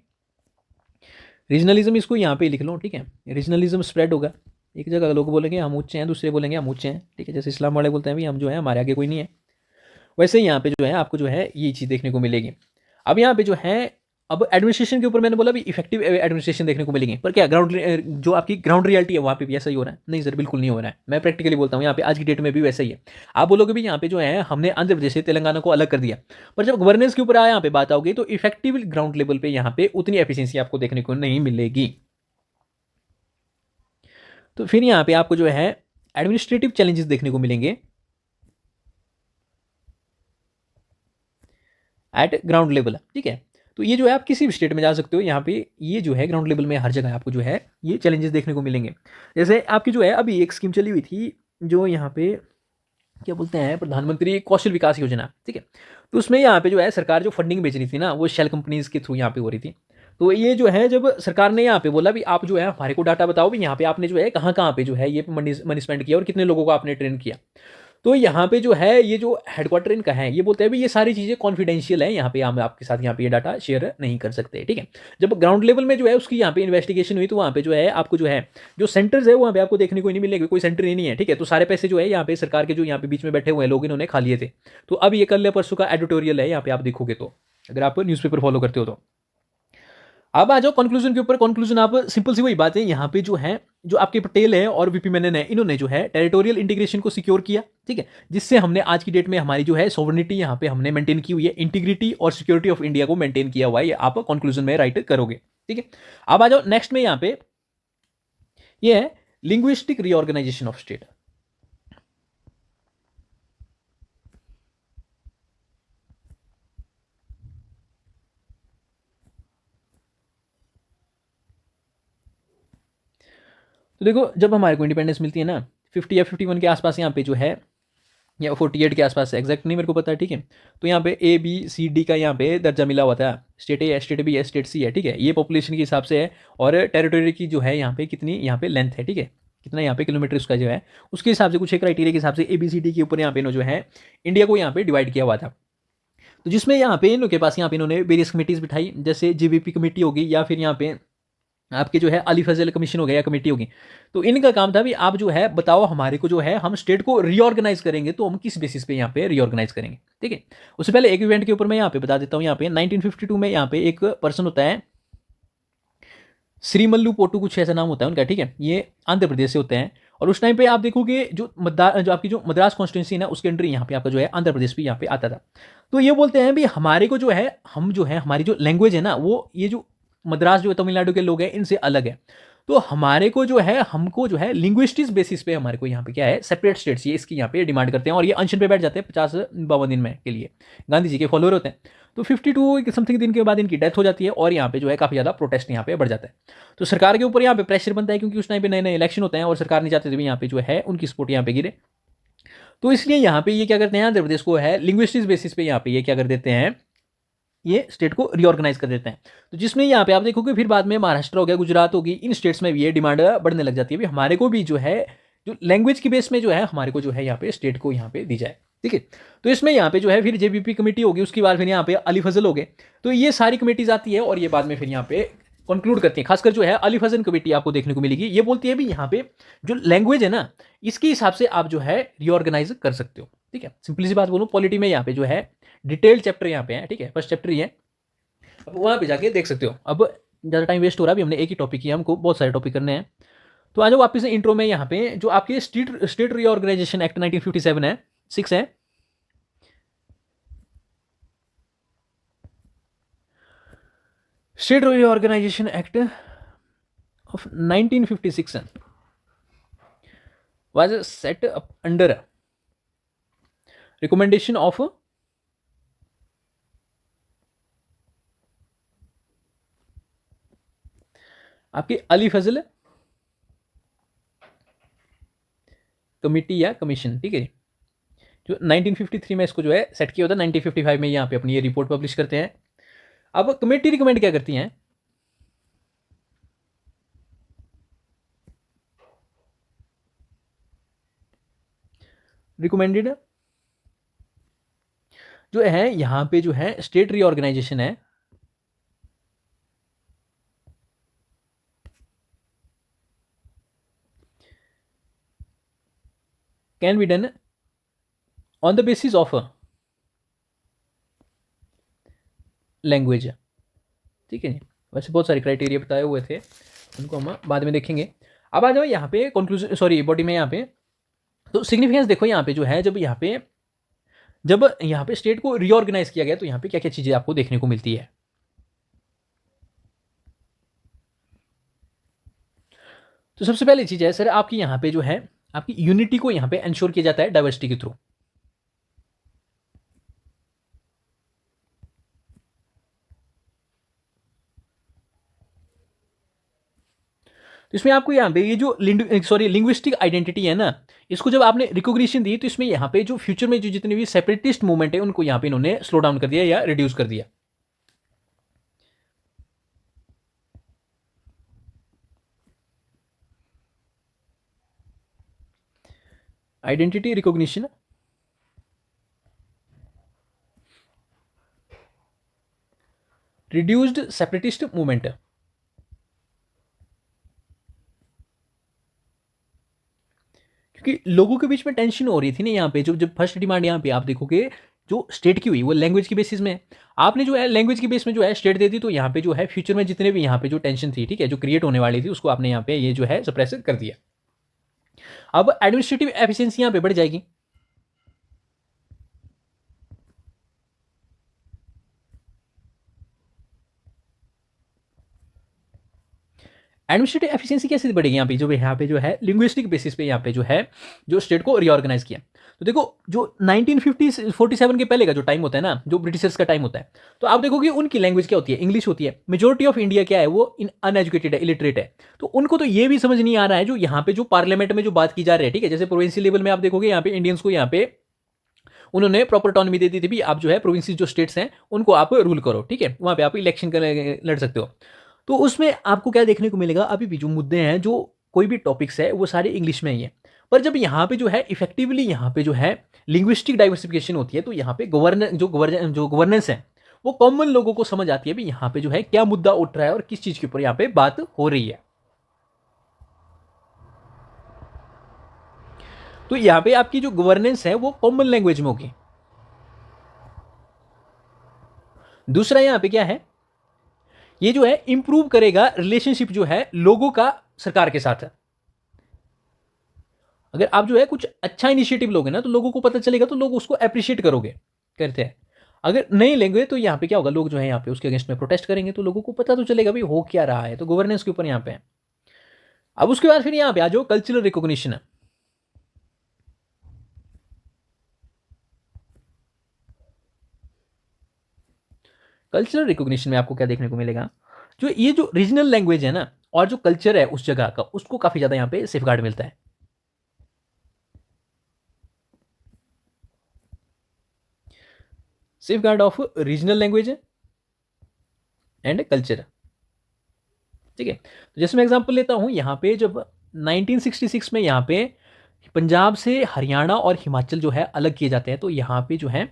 रीजनलिज्म इसको यहाँ पे लिख लो, ठीक है, रीजनलिज्म स्प्रेड होगा। एक जगह लोग बोलेंगे हम ऊंचे हैं, दूसरे बोलेंगे हम ऊंचे हैं, ठीक है, जैसे इस्लाम वाले बोलते हैं भी हम जो है हमारे आगे कोई नहीं है, वैसे ही यहाँ पे जो है आपको जो है ये चीज़ देखने को मिलेगी। अब यहाँ पे जो है अब एडमिनिस्ट्रेशन के ऊपर मैंने बोला भी इफेक्टिव एडमिनिस्ट्रेशन देखने को मिलेंगे, पर क्या ग्राउंड जो आपकी ग्राउंड रियलिटी है वहाँ पे भी ऐसा ही हो रहा है? नहीं सर, बिल्कुल नहीं हो रहा है। मैं प्रैक्टिकली बोलता हूँ यहाँ पे आज की डेट में भी वैसा ही है। आप बोलोगे भी यहाँ पे जो है हमने आंध्र प्रदेश से तेलंगाना को अलग कर दिया, पर जब गवर्नेंस के ऊपर आया यहाँ पे बात आओगी तो इफेक्टिव ग्राउंड लेवल पे यहाँ पे उतनी एफिशिएंसी आपको देखने को नहीं मिलेगी। तो फिर यहाँ पे आपको जो है एडमिनिस्ट्रेटिव चैलेंजेस देखने को मिलेंगे एट ग्राउंड लेवल, ठीक है। तो ये जो है आप किसी भी स्टेट में जा सकते हो, यहाँ पे ये जो है ग्राउंड लेवल में हर जगह आपको जो है ये चैलेंजेस देखने को मिलेंगे। जैसे आपकी जो है अभी एक स्कीम चली हुई थी, जो यहाँ पे क्या बोलते हैं, प्रधानमंत्री कौशल विकास योजना, ठीक है। तो उसमें यहाँ पे जो है सरकार जो फंडिंग भेज रही थी ना, वो शेल कंपनीज के थ्रू यहाँ पे हो रही थी। तो ये जो है जब सरकार ने यहाँ पे बोला भी आप जो है हमारे को डाटा बताओ भी यहाँ पे आपने जो है कहाँ कहाँ पे जो है ये मनी मनी स्पेंड किया और कितने लोगों को आपने ट्रेन किया। तो यहाँ पे जो है ये जो हेडक्वार्टर इनका है, ये बोलते हैं भी ये सारी चीज़ें कॉन्फिडेंशियल है, यहाँ पे हम आपके साथ यहाँ पे ये डाटा शेयर नहीं कर सकते, ठीक है। जब ग्राउंड लेवल में जो है उसकी यहाँ पे इन्वेस्टिगेशन हुई, तो वहाँ पे जो है आपको जो है जो सेंटर्स है वहाँ पे आपको देखने को नहीं मिलेंगे, कोई सेंटर ही नहीं है, ठीक है। तो सारे पैसे जो है यहाँ पे सरकार के जो यहाँ पे बीच में बैठे हुए हैं लोग, इन्होंने खा लिए थे। तो अब ये कल परसों का एडिटोरियल है, यहाँ पे आप देखोगे तो, अगर आप न्यूज़पेपर फॉलो करते हो तो। अब आ जाओ कंक्लूजन के ऊपर। कंक्लूजन आप सिंपल सी वही बात है, यहाँ पे जो है जो आपके पटेल है और वीपी मेनन है, इन्होंने जो है टेरिटोरियल इंटीग्रेशन को सिक्योर किया, ठीक है, जिससे हमने आज की डेट में हमारी जो है सोवरेनिटी यहाँ पे हमने मेंटेन की हुई है, इंटीग्रिटी और सिक्योरिटी ऑफ इंडिया को मेंटेन किया हुआ है, ये आप कंक्लूजन में राइट करोगे, ठीक है। अब आ जाओ नेक्स्ट में, यहाँ पे ये है लिंग्विस्टिक रीऑर्गेनाइजेशन ऑफ स्टेट। तो देखो जब हमारे को इंडिपेंडेंस मिलती है ना, 50 या 51 के आसपास यहाँ पे जो है, या 48 के आसपास, एग्जैक्ट नहीं मेरे को पता है, ठीक है। तो यहाँ पे A B C D का यहाँ पे दर्जा मिला हुआ था, स्टेट ए है, स्टेट बी है, स्टेट सी है, ठीक है। ये पॉपुलेशन के हिसाब से है, और टेरिटोरी की जो है यहाँ पे कितनी यहाँ पे लेंथ है, ठीक है, कितना यहाँ पे किलोमीटर उसका जो है, उसके हिसाब से कुछ एक क्राइटेरिया के हिसाब से ABCD के ऊपर यहाँ पे जो है इंडिया को यहाँ पे डिवाइड किया हुआ था। तो जिसमें यहाँ पे इन लोग के पास यहाँ पे इन्होंने वेरियस कमिटीज़ बिठाई, जैसे GBP कमेटी होगी, या फिर यहाँ पे आपके जो है अली फजल कमीशन हो गया या कमेटी होगी। तो इनका काम था भी आप जो है बताओ हमारे को जो है हम स्टेट को रीऑर्गेनाइज करेंगे, तो हम किस बेसिस पे यहाँ पे रीऑर्गेनाइज करेंगे, ठीक है। उससे पहले एक इवेंट के ऊपर मैं यहाँ पे बता देता हूँ। यहाँ पे 1952 में यहाँ पे एक पर्सन होता है, श्रीमल्लू पोटू कुछ ऐसा नाम होता है उनका, ठीक है। ये आंध्र प्रदेश से होते हैं, और उस टाइम पे आप देखोगे जो जो आपकी जो मद्रास कॉन्स्टिट्यूंसी है ना, उसके अंडर यहाँ पे आपका जो है आंध्र प्रदेश भी यहाँ पे आता था। तो ये बोलते हैं भी हमारे को जो है, हम जो है हमारी जो लैंग्वेज है ना, वो ये जो मद्रास जो तमिलनाडु के लोग हैं इनसे अलग है। तो हमारे को जो है, हमको जो है लिंग्विस्टिक्स बेसिस पे हमारे को यहाँ पे क्या है, सेपरेट स्टेट्स, ये इसकी यहाँ पे डिमांड करते हैं, और ये अनशन पे बैठ जाते हैं 50-52 दिन में के लिए, गांधी जी के फॉलोअर होते हैं। तो 52 समथिंग दिन के बाद इनकी डेथ हो जाती है, और यहाँ पे जो है काफ़ी ज़्यादा प्रोटेस्ट यहाँ पे बढ़ जाता है। तो सरकार के ऊपर यहाँ पे प्रेशर बनता है, क्योंकि उस टाइम पे नए नए इलेक्शन होते हैं, और सरकार नहीं चाहती थी यहाँ पे जो है उनकी सपोर्ट यहाँ पे गिरे। तो इसलिए यहाँ पे ये क्या करते हैं, आंध्र प्रदेश को है लिंग्विस्टिक्स बेसिस पे यहाँ पे ये क्या कर देते हैं, ये स्टेट को रीऑर्गेनाइज कर देते हैं। तो जिसमें यहाँ पे आप देखोगे फिर बाद में महाराष्ट्र हो गया, गुजरात होगी, इन स्टेट्स में भी ये डिमांड बढ़ने लग जाती है, भी हमारे को भी जो है जो लैंग्वेज की बेस में जो है हमारे को जो है यहाँ पे स्टेट को यहाँ पे दी जाए, ठीक है। तो इसमें यहाँ पे जो है फिर JBP कमेटी होगी, उसके बाद फिर यहाँ पे अली फजल हो गए। तो ये सारी कमेटीज आती है, और ये बाद में फिर यहाँ पे कंक्लूड करती है। खासकर जो है अली फजल कमेटी आपको देखने को मिलेगी, ये बोलती है भी यहाँ पे जो लैंग्वेज है ना, इसके हिसाब से आप जो है रीऑर्गेनाइज कर सकते हो, ठीक है। सिंपली सी बात बोलूँ, पॉलिटी में यहाँ पे जो है डिटेल्ड चैप्टर यहाँ पे है, ठीक है, फर्स्ट चैप्टर ही है, अब वहाँ पे जाके देख सकते हो। अब ज़्यादा टाइम वेस्ट हो रहा है, अभी हमने एक ही टॉपिक किया, हमको बहुत सारे टॉपिक करने हैं। तो आ जाओ वापस से इंट्रो में, यहाँ पे जो आपके स्टेट रीऑर्गेनाइजेशन एक्ट 1957 है, 6 है, state reorganisation act of 1956 was set up under recommendation of आपके अली फजल कमिटी या कमीशन, ठीक है। जो 1953 में इसको जो है सेट किया होता है, 1955 में यहाँ पे अपनी ये रिपोर्ट पब्लिश करते हैं। अब कमेटी रिकमेंड क्या करती हैं, रिकमेंडेड जो है यहाँ पे जो है स्टेट रीऑर्गेनाइजेशन है, can be done on the basis of language, ठीक है। वैसे बहुत सारे क्राइटेरिया बताए हुए थे, उनको हम बाद में देखेंगे। अब आ जाओ यहाँ पे कंक्लूजन, सॉरी बॉडी में यहाँ पे, तो सिग्निफिकेंस देखो यहाँ पे जो है, जब यहाँ पे स्टेट को रीऑर्गेनाइज किया गया, तो यहाँ पे क्या क्या चीज़ें आपको देखने को मिलती है। तो सबसे पहली चीज़ है सर, आपकी यहाँ पे जो है आपकी यूनिटी को यहाँ पे इंश्योर किया जाता है डाइवर्सिटी के थ्रू। तो इसमें आपको यहाँ पे ये जो लिंग्विस्टिक आइडेंटिटी है ना, इसको जब आपने रिकॉग्निशन दी तो इसमें यहाँ पे जो फ्यूचर में जो जितने भी सेपरेटिस्ट मूवमेंट है उनको यहाँ पे इन्होंने स्लो डाउन कर दिया या रिड्यूस कर दिया। Identity recognition, reduced separatist movement. क्योंकि लोगों के बीच में टेंशन हो रही थी ना यहाँ पे, जब फर्स्ट डिमांड यहाँ पे आप देखोगे जो स्टेट की हुई वो लैंग्वेज की बेसिस में है। आपने जो है लैंग्वेज की बेस में जो है स्टेट दे दी, तो यहाँ पे जो है फ्यूचर में जितने भी यहाँ पे जो टेंशन थी, ठीक है, जो क्रिएट होने वाली थी, उसको आपने यहाँ पे ये जो है सप्रेस कर दिया। अब एडमिनिस्ट्रेटिव एफिशिएंसी यहाँ पे बढ़ जाएगी। एडमिनिस्ट्रेटिव एफिशिएंसी कैसे बढ़ेगी यहाँ पे जो है लिंग्विस्टिक बेसिस पे यहाँ पे जो है जो स्टेट को रीऑर्गेनाइज किया। तो देखो जो 1947 के पहले का जो टाइम होता है ना, जो ब्रिटिशर्स का टाइम होता है, तो आप देखोगे उनकी लैंग्वेज क्या होती है, इंग्लिश होती है। मेजोरिटी ऑफ इंडिया क्या है, वो अनएजुकेटेड है, इलिटरेट है। तो उनको तो ये भी समझ नहीं आ रहा है जो यहाँ पे जो पार्लियामेंट में जो बात की जा रही है, ठीक है, जैसे प्रोविंशियल लेवल में आप देखोगे यहाँ पे इंडियंस को यहाँ पे उन्होंने प्रॉपर ऑटोनॉमी दे दी थी भी, आप जो है प्रोविंसेस जो स्टेट्स हैं उनको आप रूल करो, ठीक है, वहाँ पे आप इलेक्शन लड़ सकते हो। तो उसमें आपको क्या देखने को मिलेगा, अभी भी जो मुद्दे हैं, जो कोई भी टॉपिक्स है, वो सारे इंग्लिश में ही है। पर जब यहाँ पे जो है इफेक्टिवली यहाँ पे जो है लिंग्विस्टिक डाइवर्सिफिकेशन होती है, तो यहाँ पे गवर्नेंस है वो कॉमन लोगों को समझ आती है भी यहाँ पे जो है क्या मुद्दा उठ रहा है और किस चीज के ऊपर यहाँ पे बात हो रही है। तो यहाँ पे आपकी जो गवर्नेंस है वो कॉमन लैंग्वेज में होगी। दूसरा यहाँ पे क्या है, ये जो है इंप्रूव करेगा रिलेशनशिप जो है लोगों का सरकार के साथ है। अगर आप जो है कुछ अच्छा इनिशिएटिव लोगे ना, तो लोगों को पता चलेगा, तो लोग उसको अप्रिशिएट करोगे करते हैं। अगर नहीं लेंगे तो यहाँ पे क्या होगा, लोग जो है यहाँ पे उसके अगेंस्ट में प्रोटेस्ट करेंगे, तो लोगों को पता तो चलेगा भाई हो क्या रहा है। तो गवर्नेंस के ऊपर यहाँ पे है। अब उसके बाद फिर यहाँ पे आ जाओ कल्चरल रिकॉग्निशन है। कल्चरल रिकॉग्निशन में आपको क्या देखने को मिलेगा, जो ये जो रीजनल लैंग्वेज है ना और जो कल्चर है उस जगह का, उसको काफी ज्यादा यहाँ पे सेफगार्ड मिलता है। Safeguard of regional language and culture, ठीक है। तो जैसे मैं एग्जांपल लेता हूं, यहाँ पे जब 1966 में यहाँ पे पंजाब से हरियाणा और हिमाचल जो है अलग किए जाते हैं, तो यहाँ पे जो है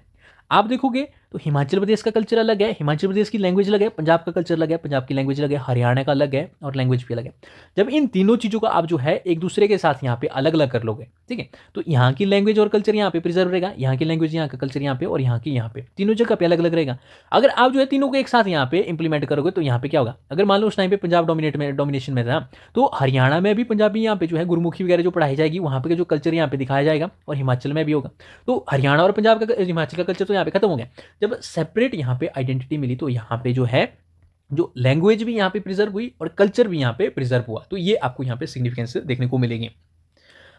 आप देखोगे तो हिमाचल प्रदेश का कल्चर अलग है, हिमाचल प्रदेश की लैंग्वेज अलग है, पंजाब का कल्चर अलग है, पंजाब की लैंग्वेज अलग है, हरियाणा का अलग है और लैंग्वेज भी अलग है। जब इन तीनों चीज़ों को आप जो है एक दूसरे के साथ यहाँ पे अलग अलग कर लोगे, ठीक है, तो यहाँ की लैंग्वेज और कल्चर यहाँ पे प्रिजर्व रहेगा, यहाँ की लैंग्वेज यहाँ का कल्चर यहाँ पे, और यहाँ पे तीनों जगह पे अलग अलग रहेगा। अगर आप जो है तीनों को एक साथ यहाँ पे इंप्लीमेंट करोगे, तो यहाँ पे क्या होगा, अगर मान लो उस टाइम पे पंजाब डोमिनेशन में था, तो हरियाणा में भी पंजाबी यहाँ पे जो है गुरमुखी वगैरह जो पढ़ाई जाएगी, वहाँ पे जो कल्चर यहाँ पे दिखाया जाएगा, और हिमाचल में भी होगा। तो हरियाणा और पंजाब का हिमाचल का कल्चर तो यहाँ पे खत्म हो गया। जब सेपरेट यहाँ पे आइडेंटिटी मिली, तो यहाँ पे जो है जो लैंग्वेज भी यहाँ पे प्रिजर्व हुई और कल्चर भी यहाँ पे प्रिजर्व हुआ। तो ये आपको यहाँ पे सिग्निफिकेंस देखने को मिलेगी।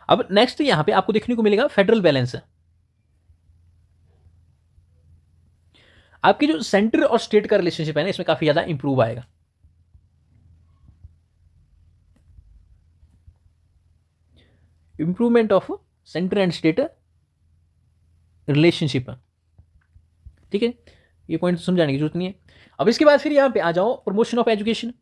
अब नेक्स्ट यहाँ पे आपको देखने को मिलेगा फेडरल बैलेंस। आपकी जो सेंटर और स्टेट का रिलेशनशिप है ना, इसमें काफी ज्यादा इंप्रूव आएगा। Improvement of centre and state relationship, ठीक है, ये पॉइंट समझाने की जरूरत नहीं है। अब इसके बाद फिर यहां पे आ जाओ प्रमोशन ऑफ एजुकेशन।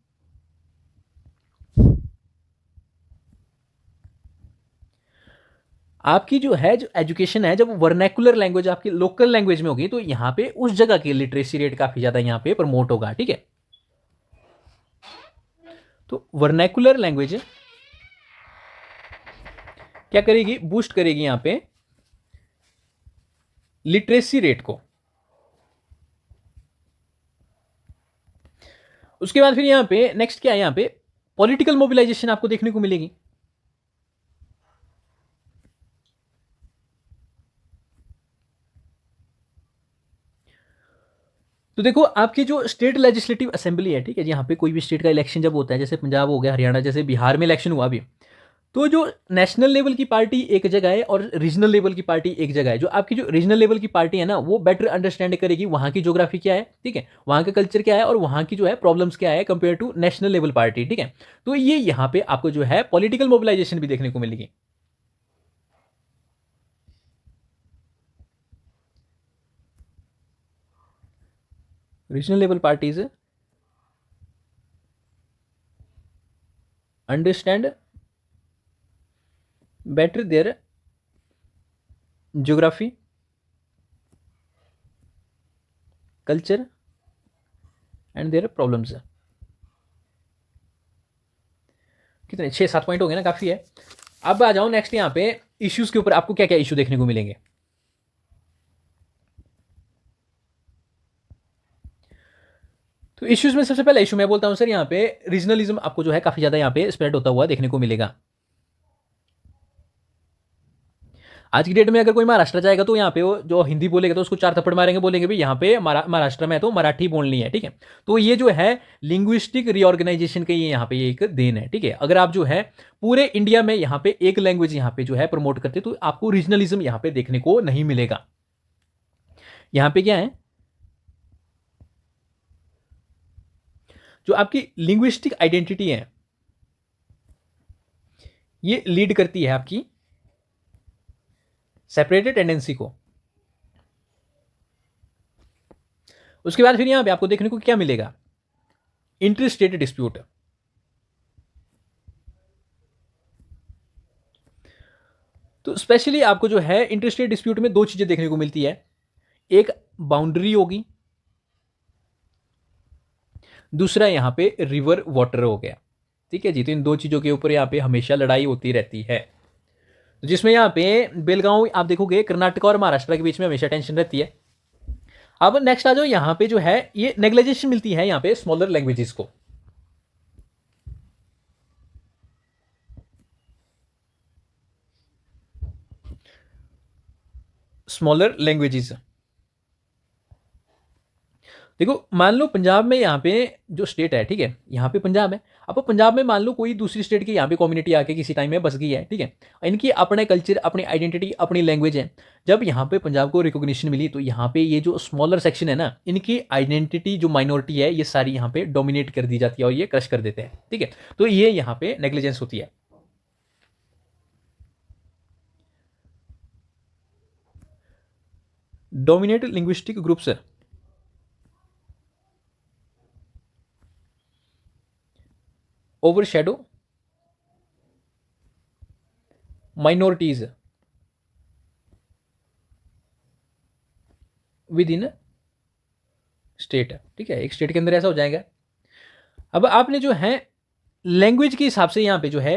आपकी जो है जो एजुकेशन है, जब वर्नैकुलर लैंग्वेज आपकी लोकल लैंग्वेज में होगी, तो यहां पे उस जगह की लिटरेसी रेट काफी ज्यादा यहां पे प्रमोट होगा, ठीक है। तो वर्नैकुलर लैंग्वेज क्या करेगी, बूस्ट करेगी यहां पे लिटरेसी रेट को। उसके बाद फिर यहां पे नेक्स्ट क्या है, यहां पे पॉलिटिकल मोबिलाइजेशन आपको देखने को मिलेगी। तो देखो आपकी जो स्टेट लेजिस्लेटिव असेंबली है, ठीक है, यहाँ पे कोई भी स्टेट का इलेक्शन जब होता है, जैसे पंजाब हो गया, हरियाणा, जैसे बिहार में इलेक्शन हुआ अभी, तो जो नेशनल लेवल की पार्टी एक जगह है और रीजनल लेवल की पार्टी एक जगह है। जो आपकी जो रीजनल लेवल की पार्टी है ना, वो बेटर अंडरस्टैंड करेगी वहाँ की ज्योग्राफी क्या है, ठीक है, वहाँ का कल्चर क्या है और वहाँ की जो है प्रॉब्लम्स क्या है compare to national level party, ठीक है। तो ये यहाँ पे आपको जो है पॉलिटिकल मोबिलाइजेशन भी देखने को मिलेगी। Regional level parties understand better their geography, culture and their problems. कितने 6-7 पॉइंट हो गए ना, काफी है। अब आ जाओ नेक्स्ट यहाँ पे इश्यूज के ऊपर, आपको क्या क्या इश्यू देखने को मिलेंगे। तो इश्यूज में सबसे पहला इशू मैं बोलता हूं सर, यहाँ पे रीजनलिज्म आपको जो है काफी ज्यादा यहाँ पे स्प्रेड होता हुआ देखने को मिलेगा। आज की डेट में अगर कोई महाराष्ट्र जाएगा तो यहाँ पे वो जो हिंदी बोलेगा तो उसको 4 थप्पड़ मारेंगे, बोलेंगे भाई यहाँ पे महाराष्ट्र में तो मराठी बोलनी है, ठीक है। तो ये जो है लिंग्विस्टिक रीऑर्गेनाइजेशन का ये यहाँ पे एक देन है, ठीक है। अगर आप जो है पूरे इंडिया में यहाँ पे एक लैंग्वेज यहाँ पे जो है प्रमोट करते तो आपको रीजनलिज्म यहाँ पे देखने को नहीं मिलेगा। यहाँ पे क्या है, जो आपकी लिंग्विस्टिक आइडेंटिटी है ये लीड करती है आपकी सेपरेटेड टेंडेंसी को। उसके बाद फिर यहां पे आपको देखने को क्या मिलेगा, इंटर स्टेट डिस्प्यूट। तो स्पेशली आपको जो है इंटर स्टेट डिस्प्यूट में 2 चीजें देखने को मिलती है, एक बाउंड्री होगी, दूसरा यहां पे रिवर वाटर हो गया, ठीक है जी। तो इन 2 चीजों के ऊपर यहां पे हमेशा लड़ाई होती रहती है, जिसमें यहां पे बेलगांव आप देखोगे कर्नाटक और महाराष्ट्र के बीच में हमेशा टेंशन रहती है। अब नेक्स्ट आ जाओ, यहां पे जो है ये नेग्लेजेशन मिलती है यहां पे स्मॉलर लैंग्वेजेस को। स्मॉलर लैंग्वेजेस देखो, मान लो पंजाब में यहाँ पे जो स्टेट है, ठीक है, यहाँ पे पंजाब है। अब पंजाब में मान लो कोई दूसरी स्टेट की यहाँ पे कम्युनिटी आके किसी टाइम में बस गई है, ठीक है। इनकी अपने कल्चर, अपनी आइडेंटिटी, अपनी लैंग्वेज है। जब यहाँ पे पंजाब को रिकॉग्निशन मिली तो यहाँ पे ये जो स्मॉलर सेक्शन है ना, इनकी आइडेंटिटी जो माइनॉरिटी है ये सारी यहाँ पे डोमिनेट कर दी जाती है और ये क्रश कर देते हैं, ठीक है। तो ये यहाँ पे नेग्लिजेंस होती है। Dominate linguistic groups overshadow minorities with in state, ठीक है। एक स्टेट के अंदर ऐसा हो जाएगा। अब आपने जो है लैंग्वेज के हिसाब से यहाँ पे जो है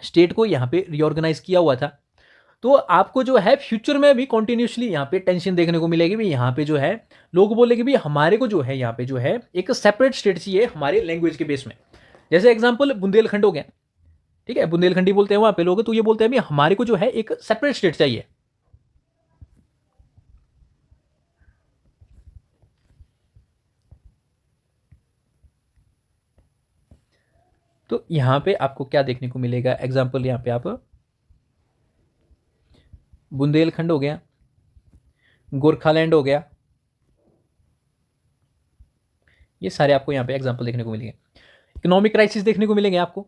स्टेट को यहाँ पे रिऑर्गेनाइज किया हुआ था, तो आपको जो है फ्यूचर में भी कॉन्टिन्यूसली यहाँ पे टेंशन देखने को मिलेगी भी। यहाँ पे जो है लोग बोलेंगे भी हमारे को जो है यहाँ पे जो है एक सेपरेट स्टेट चाहिए हमारे लैंग्वेज के बेस में। जैसे एग्जांपल बुंदेलखंड हो गया, ठीक है, बुंदेलखंडी बोलते हैं वहां पे लोग, तो ये बोलते हैं भी हमारे को जो है एक सेपरेट स्टेट चाहिए। तो यहां पे आपको क्या देखने को मिलेगा, एग्जांपल यहां पे आप बुंदेलखंड हो गया, गोरखालैंड हो गया, ये सारे आपको यहां पे एग्जांपल देखने को मिलेंगे। इकोनॉमिक क्राइसिस देखने को मिलेंगे आपको,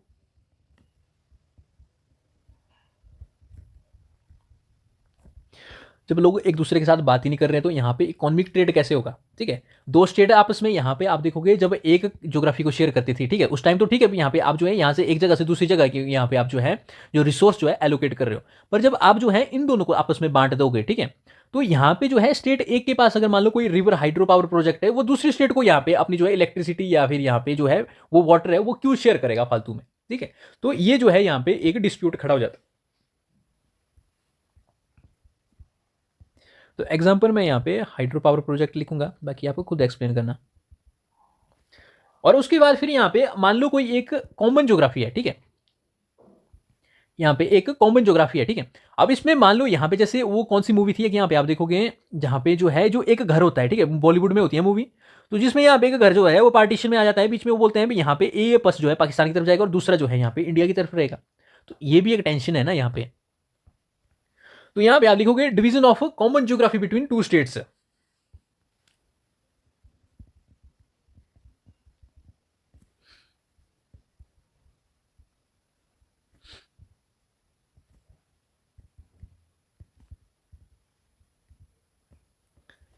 जब लोग एक दूसरे के साथ बात ही नहीं कर रहे हैं तो यहाँ पे इकोनॉमिक ट्रेड कैसे होगा, ठीक है। 2 स्टेट आपस में यहाँ पे आप देखोगे जब एक ज्योग्राफी को शेयर करती थी, ठीक है, उस टाइम तो ठीक है, यहाँ पे आप जो है यहाँ से एक जगह से दूसरी जगह की यहाँ पे आप जो है जो रिसोर्स जो है एलोकेट कर रहे हो। पर जब आप जो है इन दोनों को आपस में बांट दोगे, ठीक है, तो यहाँ पे जो है स्टेट एक के पास अगर मान लो कोई रिवर हाइड्रो पावर प्रोजेक्ट है, वो दूसरी स्टेट को यहाँ पे अपनी जो है इलेक्ट्रिसिटी या फिर यहाँ पे जो है वो वाटर है वो क्यों शेयर करेगा फालतू में, ठीक है। तो ये जो है यहाँ पे एक डिस्प्यूट खड़ा हो जाता है। तो एग्जाम्पल मैं यहाँ पे हाइड्रो पावर प्रोजेक्ट लिखूंगा, बाकी आपको खुद एक्सप्लेन करना। और उसके बाद फिर यहाँ पे मान लो कोई एक कॉमन ज्योग्राफी है, ठीक है, यहाँ पे एक कॉमन ज्योग्राफी है, ठीक है। अब इसमें मान लो यहाँ पे जैसे वो कौन सी मूवी थी कि यहाँ पे आप देखोगे जहाँ पे जो है जो एक घर होता है, ठीक है, बॉलीवुड में होती है मूवी, तो जिसमें यहाँ पे एक घर जो है वो पार्टीशन में आ जाता है, बीच में वो बोलते हैं यहाँ पे ए पस जो है पाकिस्तान की तरफ जाएगा और दूसरा जो है यहाँ पे इंडिया की तरफ रहेगा। तो ये भी एक टेंशन है ना यहाँ पे। तो यहाँ पे आप लिखोगे division of common geography between two states.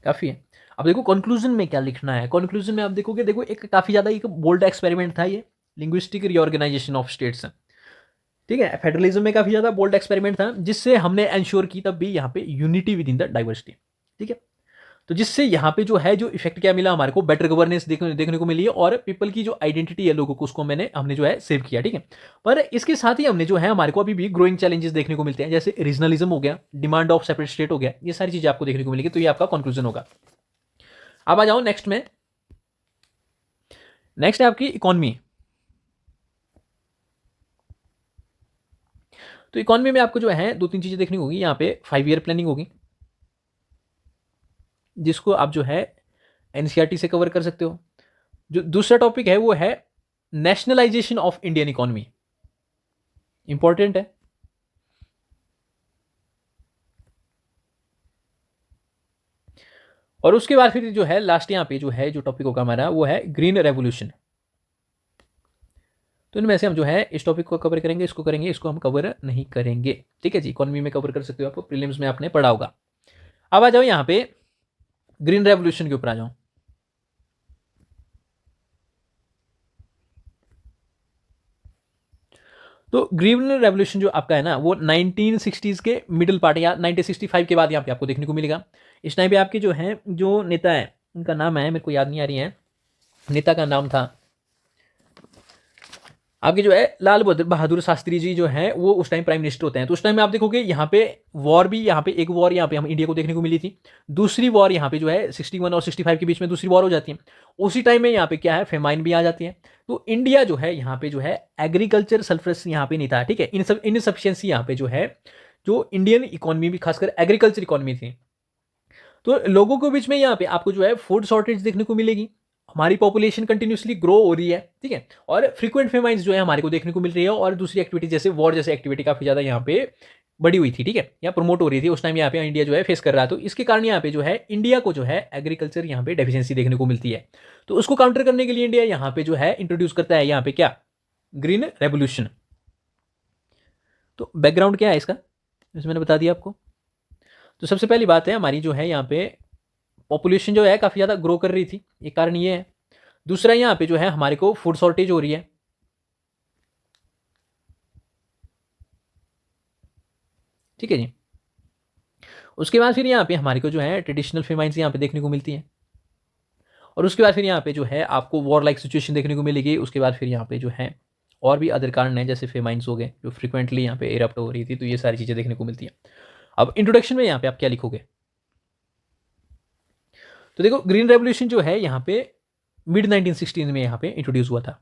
काफी है। अब देखो कंक्लूजन में क्या लिखना है। कंक्लूजन में आप देखोगे, देखो एक काफी ज्यादा एक बोल्ड एक्सपेरिमेंट था ये, लिंग्विस्टिक रीऑर्गेनाइजेशन ऑफ स्टेट्स। ठीक है, फेडरलिज्म में काफी ज्यादा बोल्ड एक्सपेरिमेंट था, जिससे हमने एंश्योर की तब भी यहाँ पे unity with in the diversity. ठीक है, तो जिससे यहाँ पे जो है जो इफेक्ट क्या मिला हमारे को, बेटर गवर्नेंस देखने को मिली है, और पीपल की जो आइडेंटिटी है लोगों को, उसको हमने जो है सेव किया। ठीक है, पर इसके साथ ही हमने जो है हमारे को अभी भी ग्रोइंग चैलेंजेस देखने को मिलते हैं, जैसे रीजनलिज्म हो गया, डिमांड ऑफ सेपरेट स्टेट हो गया, ये सारी चीजें आपको देखने को मिलेगी। तो ये आपका कंक्लूजन होगा। अब आ जाओ नेक्स्ट में। नेक्स्ट है आपकी इकोनॉमी। तो इकोनॉमी में आपको जो है दो तीन चीजें देखनी होगी। यहाँ पे 5 ईयर प्लानिंग होगी, जिसको आप जो है एनसीईआरटी से कवर कर सकते हो। जो दूसरा टॉपिक है वो है nationalisation of Indian economy, important है। और उसके बाद फिर जो है लास्ट यहाँ पे जो है जो टॉपिक होगा हमारा, वो है ग्रीन रेवोल्यूशन। तो इनमें से हम जो है इस टॉपिक को कवर करेंगे, इसको करेंगे, इसको हम कवर नहीं करेंगे। ठीक है जी, इकोनॉमी में कवर कर सकते हो, आपको प्रीलिम्स में आपने पढ़ा होगा। अब आ जाओ यहाँ पे ग्रीन रेवोल्यूशन के ऊपर आ जाओ। तो ग्रीन रेवोल्यूशन जो आपका है ना, वो 1960s के मिडिल पार्ट या 1965 के बाद यहाँ पे आपको देखने को मिलेगा। इस टाइम पे आपके जो है जो नेता है, उनका नाम है, मेरे को याद नहीं आ रही है, नेता का नाम था आपके जो है लाल बहादुर शास्त्री जी जो है, वो उस टाइम प्राइम मिनिस्टर होते हैं। तो उस टाइम में आप देखोगे यहाँ पे वॉर भी, यहाँ पे एक वॉर यहाँ पे हम इंडिया को देखने को मिली थी। दूसरी वॉर यहाँ पे जो है 61 और 65 के बीच में दूसरी वॉर हो जाती है। उसी टाइम में यहाँ पे क्या है, फेमाइन भी आ जाती है। तो इंडिया जो है यहाँ पे जो है एग्रीकल्चर सल्फरस यहाँ पे नहीं था। ठीक है, इनसफिशियंसी यहाँ पे जो है, जो इंडियन इकोनॉमी भी खासकर एग्रीकल्चर इकोनॉमी थी, तो लोगों के बीच में यहाँ पे आपको जो है फूड शॉर्टेज देखने को मिलेगी। हमारी पॉपुलेशन कंटिन्यूसली ग्रो हो रही है। ठीक है, और फ्रीक्वेंट फेमाइंस जो है हमारे को देखने को मिल रही है, और दूसरी एक्टिविटी जैसे वॉर जैसे एक्टिविटी काफी ज्यादा यहाँ पे बड़ी हुई थी। ठीक है, या प्रमोट हो रही थी उस टाइम यहाँ पे इंडिया जो है फेस कर रहा है। तो इसके कारण यहाँ पे जो है इंडिया को जो है एग्रीकल्चर यहाँ पे डेफिशिएंसी देखने को मिलती है। तो उसको काउंटर करने के लिए इंडिया यहाँ पे जो है इंट्रोड्यूस करता है यहाँ पे क्या, ग्रीन रेवोल्यूशन। तो बैकग्राउंड क्या है इसका, जैसे मैंने बता दिया आपको। तो सबसे पहली बात है, हमारी जो है यहाँ पे पॉपुलेशन जो है काफ़ी ज़्यादा ग्रो कर रही थी, एक कारण ये है। दूसरा यहाँ पे जो है हमारे को फूड शॉर्टेज हो रही है। ठीक है जी, उसके बाद फिर यहाँ पे हमारे को जो है ट्रेडिशनल फेमाइंस यहाँ पे देखने को मिलती हैं। और उसके बाद फिर यहाँ पे जो है आपको वॉर लाइक सिचुएशन देखने को मिलेगी। उसके बाद फिर यहाँ पे जो है और भी अदर कारण हैं, जैसे फेमाइंस हो गए जो फ्रिक्वेंटली यहाँ पे इरप्ट हो रही थी। तो ये सारी चीज़ें देखने को मिलती हैं। अब इंट्रोडक्शन में यहाँ पे आप क्या लिखोगे, तो देखो ग्रीन रेवोल्यूशन जो है यहाँ पे मिड 1916 में यहाँ पे इंट्रोड्यूस हुआ था।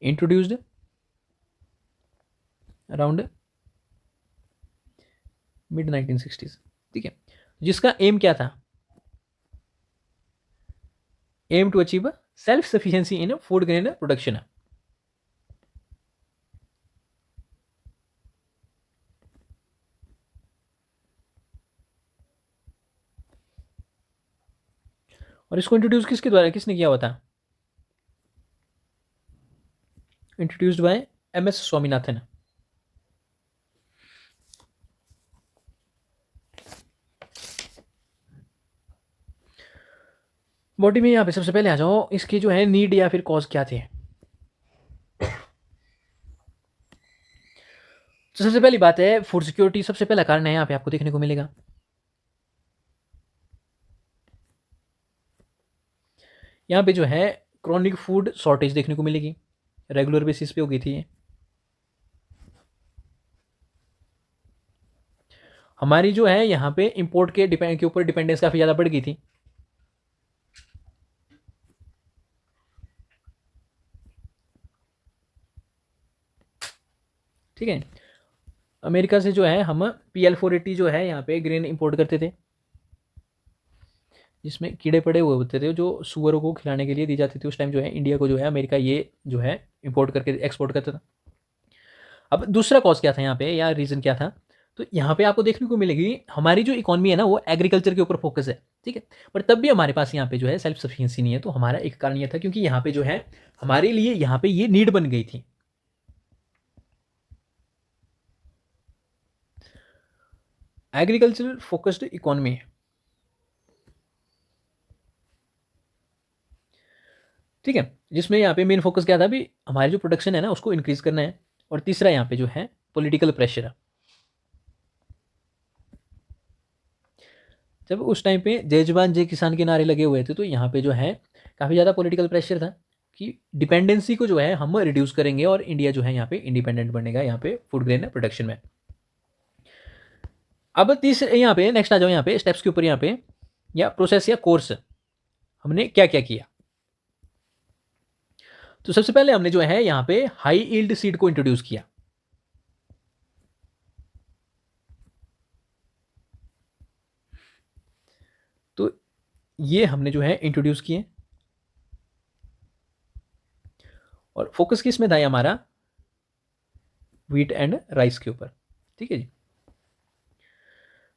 Introduced around mid 1960s। ठीक है, जिसका एम क्या था, aim to achieve self sufficiency in food grain production. और इसको इंट्रोड्यूस किसके द्वारा, किसने किया हुआ था, introduced by M S Swaminathan. Body में यहाँ पे सबसे पहले आ जाओ, इसकी जो है नीड या फिर कॉज क्या थे। तो सबसे पहली बात है फूड सिक्योरिटी, सबसे पहला कारण है यहाँ पे आपको देखने को मिलेगा। यहाँ पे जो है क्रॉनिक फूड शॉर्टेज देखने को मिलेगी, रेगुलर बेसिस पे हो गई थी ये। हमारी जो है यहाँ पे इंपोर्ट के ऊपर डिपेंडेंस काफ़ी ज़्यादा बढ़ गई थी। ठीक है, अमेरिका से जो है हम PL480 जो है यहाँ पे ग्रेन इंपोर्ट करते थे, जिसमें कीड़े पड़े हुए होते थे जो सूअरों को खिलाने के लिए दी जाती थी। उस टाइम जो है इंडिया को जो है अमेरिका ये जो है इंपोर्ट करके एक्सपोर्ट करता था। अब दूसरा कॉज क्या था यहाँ पे या रीज़न क्या था, तो यहाँ पे आपको देखने को मिलेगी हमारी जो इकोनॉमी है ना वो एग्रीकल्चर के ऊपर फोकस है, ठीक है। पर तब भी हमारे पास यहाँ पे जो है सेल्फ सफिशिएंसी नहीं है। तो हमारा एक कारण ये था क्योंकि यहाँ पे जो है हमारे लिए यहाँ पे ये नीड बन गई थी। एग्रीकल्चर फोकस्ड इकोनॉमी है, ठीक है, जिसमें यहाँ पे मेन फोकस क्या था, भी हमारी जो प्रोडक्शन है ना उसको इंक्रीज करना है। और तीसरा यहाँ पे जो है पॉलिटिकल प्रेशर है। जब उस टाइम पे जय जवान जय किसान के नारे लगे हुए थे तो यहाँ पे जो है काफ़ी ज़्यादा पॉलिटिकल प्रेशर था कि डिपेंडेंसी को जो है हम रिड्यूस करेंगे और इंडिया जो है यहाँ पे इंडिपेंडेंट बनेगा यहाँ पे फूड ग्रेन प्रोडक्शन में। अब तीसरे यहाँ पे नेक्स्ट आ जाओ यहाँ पे स्टेप्स के ऊपर, यहाँ पे या प्रोसेस या कोर्स हमने क्या क्या किया। तो सबसे पहले हमने जो है यहाँ पे हाई यील्ड सीड को इंट्रोड्यूस किया। तो ये हमने जो है इंट्रोड्यूस किए और फोकस किस में था हमारा, व्हीट एंड राइस के ऊपर, ठीक है जी।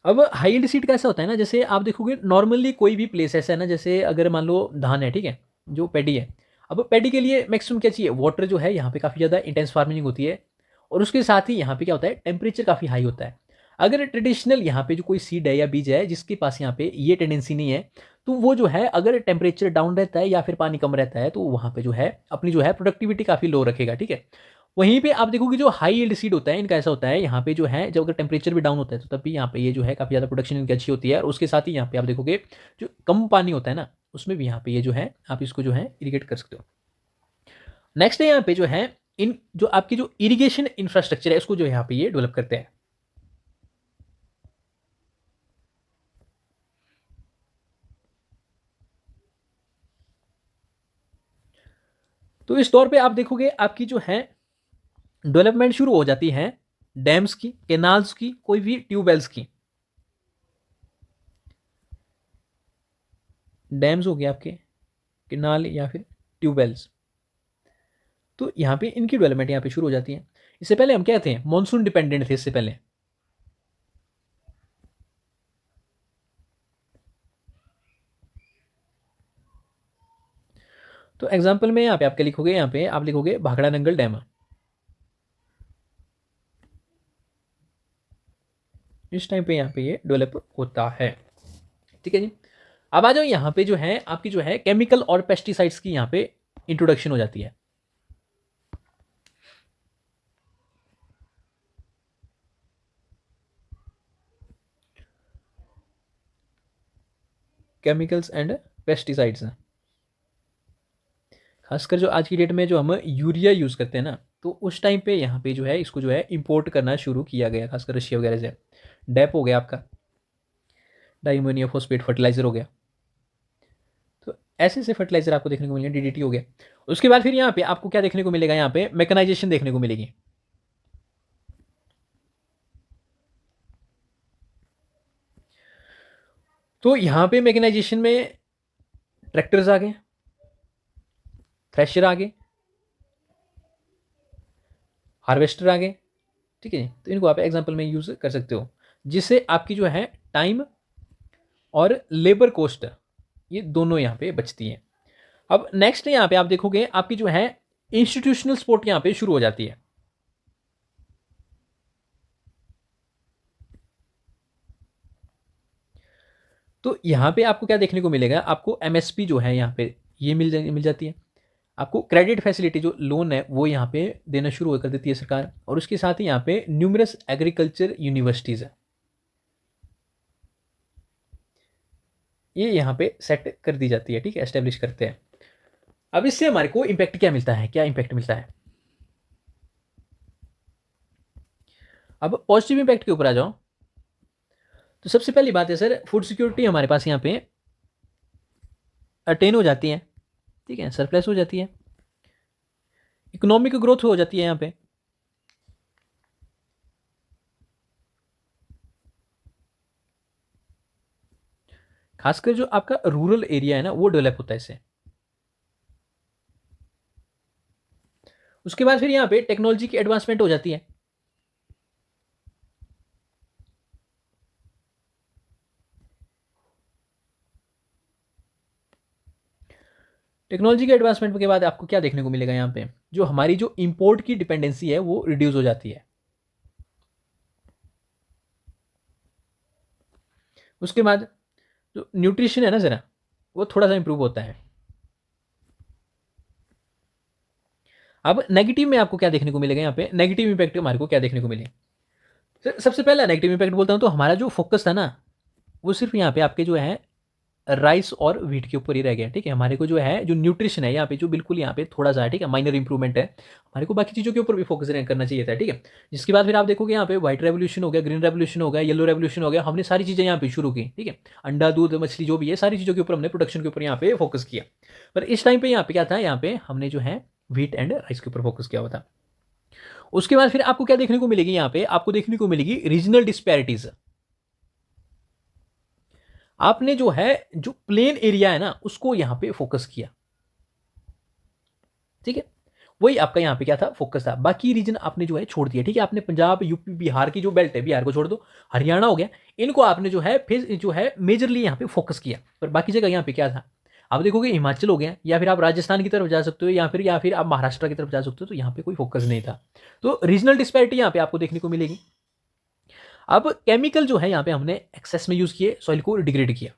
अब हाई यील्ड सीड कैसा होता है ना, जैसे आप देखोगे नॉर्मली कोई भी प्लेस ऐसा है ना, जैसे अगर मान लो धान है, ठीक है, जो पैडी है। अब पैडी के लिए मैक्सिमम क्या चाहिए, वाटर जो है यहाँ पे काफ़ी ज़्यादा इंटेंस फार्मिंग होती है और उसके साथ ही यहाँ पे क्या होता है, टेम्परेचर काफ़ी हाई होता है। अगर ट्रेडिशनल यहाँ पे जो कोई सीड है या बीज है जिसके पास यहाँ पे ये टेंडेंसी नहीं है, तो वो जो है अगर टेम्परेचर डाउन रहता है या फिर पानी कम रहता है तो वहाँ पे जो है अपनी जो है प्रोडक्टिविटी काफ़ी लो रखेगा, ठीक है। वहीं पे आप देखोगे जो हाई यील्ड सीड होता है इनका ऐसा होता है, यहाँ पे जो है जब अगर टेम्परेचर भी डाउन होता है तो तब भी यहाँ पे ये जो है काफ़ी ज़्यादा प्रोडक्शन इनकी अच्छी होती है। और उसके साथ ही यहाँ पे आप देखोगे जो कम पानी होता है ना उसमें भी यहाँ पे ये जो है आप इसको जो है इरिगेट कर सकते हो। नेक्स्ट है यहाँ पे जो है इन जो आपकी जो इरिगेशन इंफ्रास्ट्रक्चर है इसको जो यहाँ पे ये डेवलप करते हैं। तो इस दौर पे आप देखोगे आपकी जो है डेवलपमेंट शुरू हो जाती है डैम्स की, कैनाल्स की, कोई भी ट्यूबवेल्स की। डैम्स हो गए आपके, कैनाल या फिर ट्यूबवेल्स, तो यहाँ पे इनकी डेवलपमेंट यहाँ पे शुरू हो जाती है। इससे पहले हम क्या थे, मॉनसून डिपेंडेंट थे इससे पहले। तो एग्जाम्पल में यहाँ पे आप क्या लिखोगे, यहाँ पे आप लिखोगे भाखड़ा नंगल डैम। इस टाइम पे यहाँ पे ये डेवलप होता है, ठीक है जी। अब आ जाओ यहाँ पे जो है आपकी जो है केमिकल और पेस्टिसाइड्स की यहाँ पे इंट्रोडक्शन हो जाती है। केमिकल्स एंड पेस्टिसाइड्स, खासकर जो आज की डेट में जो हम यूरिया यूज़ करते हैं ना, तो उस टाइम पे यहाँ पे जो है इसको जो है इंपोर्ट करना शुरू किया गया, खासकर रशिया वगैरह से। डैप हो गया आपका, डाइमोनियम फॉस्फेट फर्टिलाइजर हो गया। तो ऐसे ऐसे फर्टिलाइजर आपको देखने को मिलेंगे, डीडीटी हो गया। उसके बाद फिर यहाँ पे आपको क्या देखने को मिलेगा, यहाँ पे मैकेनाइजेशन देखने को मिलेगी। तो यहाँ पे मैकेनाइजेशन में ट्रैक्टर्स आ गए, थ्रेशर आ गए, हार्वेस्टर आ गए, ठीक है। तो इनको आप एग्जांपल में यूज़ कर सकते हो, जिससे आपकी जो है टाइम और लेबर कॉस्ट ये दोनों यहाँ पे बचती हैं। अब नेक्स्ट यहाँ पे आप देखोगे आपकी जो है इंस्टीट्यूशनल सपोर्ट यहाँ पे शुरू हो जाती है। तो यहाँ पे आपको क्या देखने को मिलेगा, आपको एमएसपी जो है यहाँ पे ये मिल जाती है। आपको क्रेडिट फैसिलिटी जो लोन है वो यहाँ पे देना शुरू कर देती है सरकार। और उसके साथ ही यहाँ पे न्यूमरस एग्रीकल्चर यूनिवर्सिटीज़ है, ये यहाँ पे सेट कर दी जाती है, ठीक है, एस्टेब्लिश करते हैं। अब इससे हमारे को इम्पैक्ट क्या मिलता है, क्या इम्पैक्ट मिलता है। अब पॉजिटिव इम्पैक्ट के ऊपर आ जाओ, तो सबसे पहली बात है सर फूड सिक्योरिटी हमारे पास यहाँ पे अटेन हो जाती है, ठीक है, सरप्लस हो जाती है, इकोनॉमिक ग्रोथ हो जाती है यहाँ पे। खासकर जो आपका रूरल एरिया है ना वो डेवलप होता है इससे। उसके बाद फिर यहाँ पे टेक्नोलॉजी की एडवांसमेंट हो जाती है। टेक्नोलॉजी के एडवांसमेंट के बाद आपको क्या देखने को मिलेगा, यहाँ पे जो हमारी जो इंपोर्ट की डिपेंडेंसी है वो रिड्यूस हो जाती है। उसके बाद जो न्यूट्रिशन है ना ज़रा, वो थोड़ा सा इंप्रूव होता है। अब नेगेटिव में आपको क्या देखने को मिलेगा, यहाँ पे नेगेटिव इंपैक्ट हमारे को क्या देखने को मिले। सबसे पहला नेगेटिव इंपैक्ट बोलता हूँ तो हमारा जो फोकस था ना वो सिर्फ यहाँ पे आपके जो है राइस और व्हीट के ऊपर ही रह गया। ठीक है, हमारे को जो है जो न्यूट्रिशन है यहाँ पे जो बिल्कुल यहाँ पे थोड़ा सा है, ठीक है, माइनर इंप्रूवमेंट है। हमारे को बाकी चीज़ों के ऊपर भी फोकस करना चाहिए था। ठीक है, जिसके बाद फिर आप देखोगे यहाँ पे व्हाइट रेवोल्यूशन हो गया, ग्रीन रेवोल्यूशन हो गया, येलो रेवोल्यूशन हो गया, हमने सारी चीज़ें यहाँ पे शुरू की। ठीक है, अंडा दूध मछली जो भी है सारी चीज़ों के ऊपर हमने प्रोडक्शन के ऊपर यहाँ पे फोकस किया। पर इस टाइम पे यहाँ पे क्या था, यहाँ पे हमने जो है व्हीट एंड राइस के ऊपर फोकस किया हुआ था। उसके बाद फिर आपको क्या देखने को मिलेगी, यहाँ पे आपको देखने को मिलेगी रीजनल डिस्पैरिटीज। आपने जो है जो प्लेन एरिया है ना उसको यहां पे फोकस किया। ठीक है, वही आपका यहां पे क्या था, फोकस था। बाकी रीजन आपने जो है छोड़ दिया। ठीक है, आपने पंजाब यूपी बिहार की जो बेल्ट है, बिहार को छोड़ दो, हरियाणा हो गया, इनको आपने जो है फिर जो है मेजरली यहां पे फोकस किया। पर बाकी जगह यहां पे क्या था, आप देखोगे हिमाचल हो गया, या फिर आप राजस्थान की तरफ जा सकते हो, या फिर आप महाराष्ट्र की तरफ जा सकते हो, तो यहाँ पे कोई फोकस नहीं था। तो रीजनल डिस्पैरिटी यहाँ पे आपको देखने को मिलेगी। अब केमिकल जो है यहाँ पे हमने एक्सेस में यूज किए, सॉइल को डिग्रेड किया।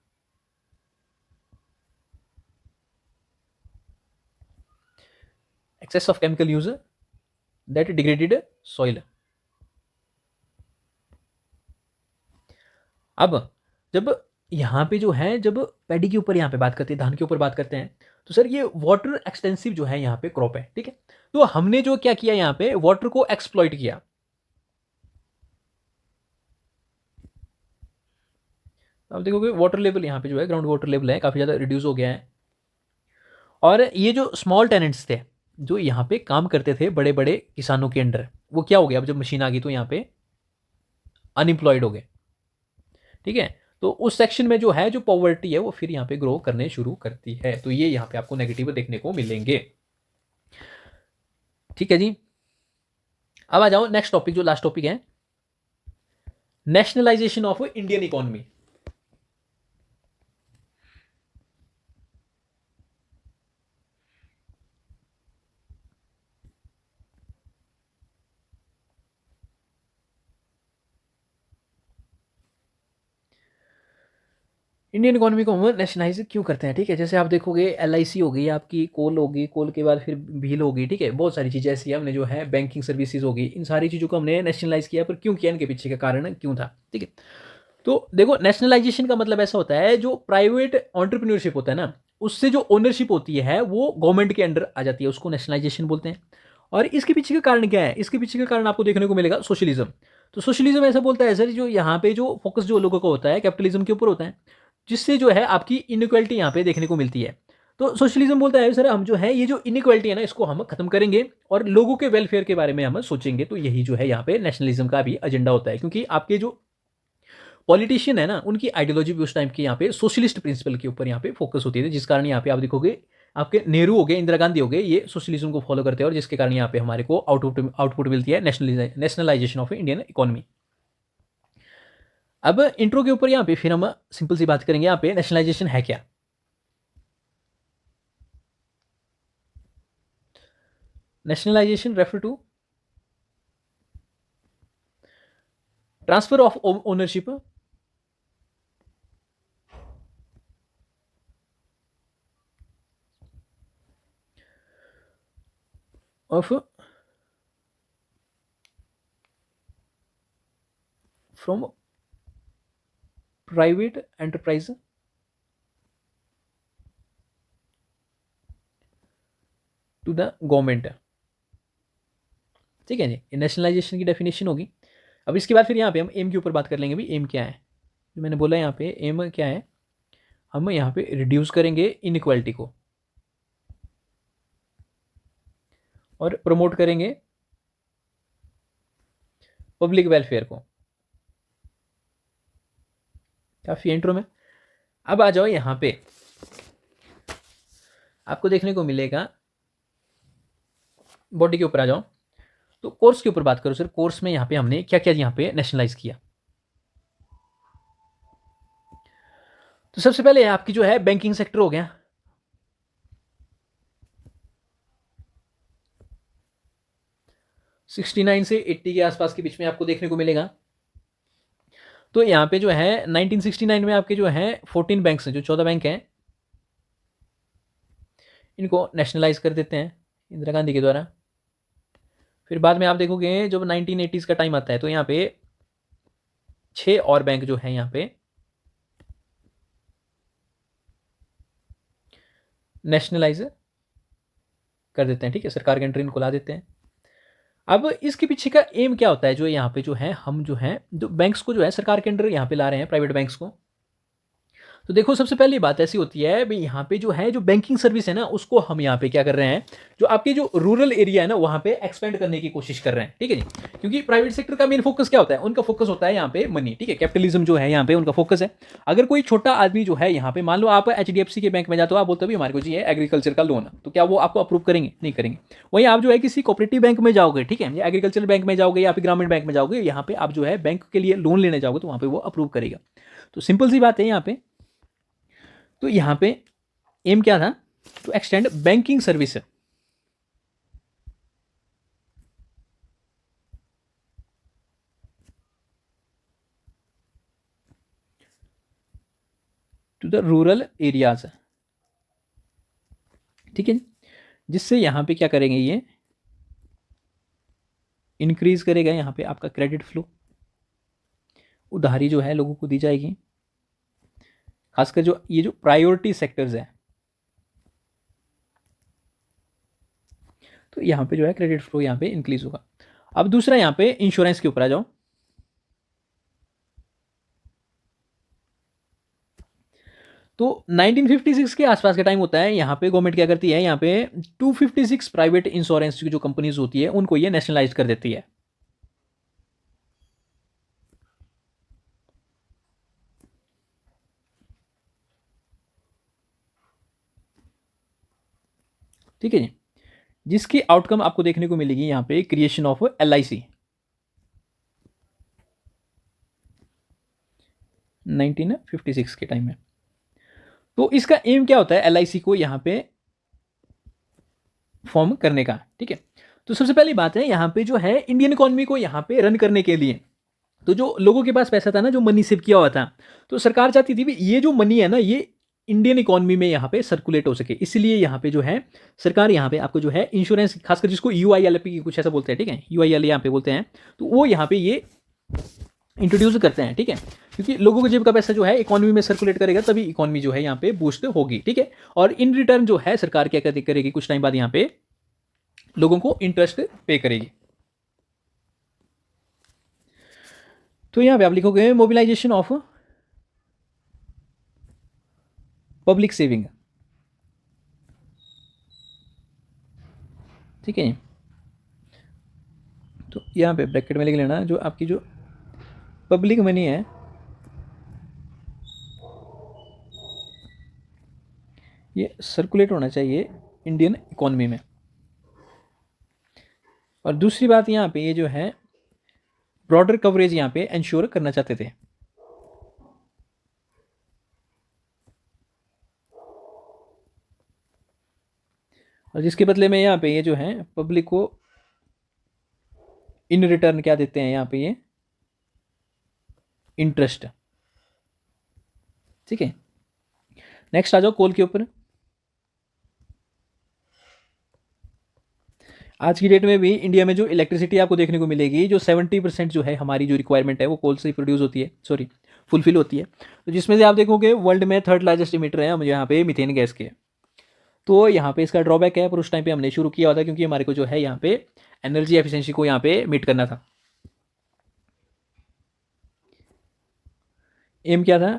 excess of chemical use that degraded soil। अब जब यहाँ पे जो है जब पैडी के ऊपर यहाँ पे बात करते हैं, धान के ऊपर बात करते हैं, तो सर ये वाटर एक्सटेंसिव जो है यहाँ पे क्रॉप है। ठीक है, तो हमने जो क्या किया यहाँ पे वाटर को एक्सप्लॉइट किया। अब देखोगे वाटर लेवल यहाँ पे जो है ग्राउंड वाटर लेवल है काफ़ी ज़्यादा रिड्यूस हो गया है। और ये जो स्मॉल टेनेंट्स थे जो यहाँ पे काम करते थे बड़े बड़े किसानों के अंडर, वो क्या हो गया, अब जब मशीन आ गई तो यहाँ पे अनएम्प्लॉयड हो गए। ठीक है, तो उस सेक्शन में जो है जो पॉवर्टी है वो फिर यहाँ पे ग्रो करने शुरू करती है। तो ये यहाँ पे आपको नेगेटिव देखने को मिलेंगे। ठीक है जी, अब आ जाओ नेक्स्ट टॉपिक, जो लास्ट टॉपिक है, nationalisation of Indian economy. Indian economy को हम नेशनलाइज क्यों करते हैं। ठीक है, जैसे आप देखोगे LIC हो गई आपकी, कोल होगी, कोल के बाद फिर भील होगी। ठीक है, बहुत सारी चीज़ें ऐसी है, हमने जो है बैंकिंग सर्विसेज होगी, इन सारी चीज़ों को हमने नेशनलाइज किया। पर क्यों किया, इनके पीछे का कारण क्यों था। ठीक है, तो देखो नेशनलाइजेशन का मतलब ऐसा होता है जो प्राइवेट ऑन्टरप्रीनियोरशिप होता है ना, उससे जो ओनरशिप होती है वो गवर्नमेंट के अंडर आ जाती है, उसको नेशनलाइजेशन बोलते हैं। और इसके पीछे का कारण क्या है, इसके पीछे का कारण आपको देखने को मिलेगा सोशलिज्म। तो सोशलिज्म ऐसा बोलता है सर, जो यहाँ पे जो फोकस जो लोगों का होता है कैपिटलिज्म के ऊपर होता है, जिससे जो है आपकी इनइक्वालिटी यहाँ पे देखने को मिलती है। तो सोशलिज्म बोलता है सर हम जो है ये जो इनइक्वालिटी है ना इसको हम खत्म करेंगे और लोगों के वेलफेयर के बारे में हम सोचेंगे। तो यही जो है यहाँ पे नेशनलिज्म का भी एजेंडा होता है, क्योंकि आपके जो पॉलिटिशियन है ना उनकी आइडियोलॉजी भी उस टाइम की यहाँ पे सोशलिस्ट प्रिंसिपल के ऊपर यहाँ पे फोकस होती है, जिस कारण यहाँ पे आप देखोगे आपके नेहरू हो गए, इंदिरा गांधी हो गए, ये सोशलिज्म को फॉलो करते हैं, और जिसके कारण यहाँ पे हमारे को आउटपुट मिलती है नेशनलाइजेशन ऑफ इंडियन इकोनॉमी। अब इंट्रो के ऊपर यहाँ पे फिर हम सिंपल सी बात करेंगे, यहाँ पे नेशनलाइजेशन है क्या। Nationalisation refer to transfer of ownership of from private enterprise to the government. ठीक है जी, नेशनलाइजेशन की डेफिनेशन होगी। अब इसके बाद फिर यहाँ पे हम एम के ऊपर बात कर लेंगे भी, एम क्या है। जो मैंने बोला यहाँ पे एम क्या है, हम यहाँ पे रिड्यूस करेंगे इनइक्वालिटी को और प्रमोट करेंगे पब्लिक वेलफेयर को। काफ़ी इंट्रो में अब आ जाओ यहाँ पे, आपको देखने को मिलेगा बॉडी के ऊपर आ जाओ, तो कोर्स के ऊपर बात करो सर, कोर्स में यहाँ पे हमने क्या क्या यहाँ पे नेशनलाइज किया। तो सबसे पहले आपकी जो है बैंकिंग सेक्टर हो गया, 69 से 80 के आसपास के बीच में आपको देखने को मिलेगा। तो यहाँ पे जो है 1969 में आपके जो है 14 बैंक्स हैं, जो 14 बैंक हैं, इनको नेशनलाइज कर देते हैं इंदिरा गांधी के द्वारा। फिर बाद में आप देखोगे जब 1980s का टाइम आता है तो यहाँ पे 6 और बैंक जो है यहाँ पे नेशनलाइज कर देते हैं, ठीक है, सरकार के अंडर इनको ला देते हैं। अब इसके पीछे का एम क्या होता है, जो यहाँ पे जो है हम जो है जो बैंक्स को जो है सरकार के अंडर यहाँ पे ला रहे हैं, प्राइवेट बैंक्स को। तो देखो सबसे पहली बात ऐसी होती है भाई, यहाँ पे जो है जो बैंकिंग सर्विस है ना, उसको हम यहाँ पे क्या कर रहे हैं, जो आपके जो रूरल एरिया है ना वहाँ पे एक्सपेंड करने की कोशिश कर रहे हैं, ठीक है जी। क्योंकि प्राइवेट सेक्टर का मेन फोकस क्या होता है, उनका फोकस होता है यहाँ पे मनी, ठीक है, कैपिटलिज्म जो है यहाँ पे उनका फोकस है। अगर कोई छोटा आदमी जो है यहाँ पे, मान लो आप HDFC के बैंक में जाते हो, आप बोलते हो हमारे को जी है एग्रीकल्चर का लोन, तो क्या वो आपको अप्रूव करेंगे? नहीं करेंगे। वहीं आप जो है किसी कोऑपरेटिव बैंक में जाओगे, ठीक है, या एग्रीकल्चरल बैंक में जाओगे या फिर ग्रामीण बैंक में जाओगे, यहाँ पे आप जो है बैंक के लिए लोन लेने जाओगे तो वहाँ पे वो अप्रूव करेगा। तो सिंपल सी बात है यहाँ पे। तो यहाँ पे एम क्या था, to extend banking service to the rural areas, ठीक है, जिससे यहाँ पे क्या करेंगे, ये इंक्रीज करेगा यहाँ पे आपका क्रेडिट फ्लो, उधारी जो है लोगों को दी जाएगी, खासकर जो ये जो प्रायोरिटी सेक्टर्स है, तो यहाँ पे जो है क्रेडिट फ्लो यहाँ पे इंक्रीज होगा। अब दूसरा यहाँ पे इंश्योरेंस के ऊपर आ जाओ। तो 1956 के आसपास का टाइम होता है, यहाँ पे गवर्नमेंट क्या करती है, यहाँ पे 256 प्राइवेट इंश्योरेंस की जो कंपनीज होती है उनको ये नेशनलाइज कर देती है। ठीक है जी, जिसकी आउटकम आपको देखने को मिलेगी यहाँ पे क्रिएशन ऑफ LIC 1956 के टाइम में। तो इसका एम क्या होता है LIC को यहाँ पे फॉर्म करने का, ठीक है। तो सबसे पहली बात है यहाँ पे जो है इंडियन इकोनॉमी को यहाँ पे रन करने के लिए, तो जो लोगों के पास पैसा था ना, जो मनी सेव किया हुआ था, तो सरकार चाहती थी भी ये जो मनी है ना ये इंडियन इकोनॉमी में यहाँ पे सर्कुलेट हो सके, इसलिए यहाँ पे जो है सरकार यहाँ पे आपको जो है इंश्योरेंस, खासकर जिसको UILP की कुछ ऐसा बोलते हैं, ठीक है, UIL यहाँ पे बोलते हैं, तो वो यहाँ पे ये इंट्रोड्यूस करते हैं, ठीक है। क्योंकि लोगों के जेब का पैसा जो है इकोनॉमी में सर्कुलेट करेगा तभी इकोनॉमी जो है यहाँ पे बूस्ट होगी, ठीक है। और इन रिटर्न जो है सरकार क्या करेगी, कुछ टाइम बाद यहाँ पे लोगों को इंटरेस्ट पे करेगी। तो यहाँ पे आप लिखोगे मोबिलाइजेशन ऑफ पब्लिक सेविंग, ठीक है। तो यहाँ पे ब्रैकेट में लिख लेना, जो आपकी जो पब्लिक मनी है ये सर्कुलेट होना चाहिए इंडियन इकोनॉमी में। और दूसरी बात यहाँ पे ये जो है ब्रॉडर कवरेज यहाँ पे इंश्योर करना चाहते थे। और जिसके बदले में यहाँ पे ये जो है पब्लिक को इन रिटर्न क्या देते हैं यहाँ पे, ये इंटरेस्ट, ठीक है। नेक्स्ट आ जाओ कोल के ऊपर। आज की डेट में भी इंडिया में जो इलेक्ट्रिसिटी आपको देखने को मिलेगी, जो 70% जो है हमारी जो रिक्वायरमेंट है वो कोल से प्रोड्यूस होती है, सॉरी फुलफिल होती है। तो जिसमें से आप देखोगे वर्ल्ड में 3rd लार्जेस्ट इमिटर है हम यहाँ पे मीथेन गैस के। तो यहाँ पे इसका ड्रॉबैक है, पर उस टाइम पे हमने शुरू किया हुआ था क्योंकि हमारे को जो है यहाँ पे एनर्जी एफिशिएंसी को यहाँ पे मीट करना था। एम क्या था,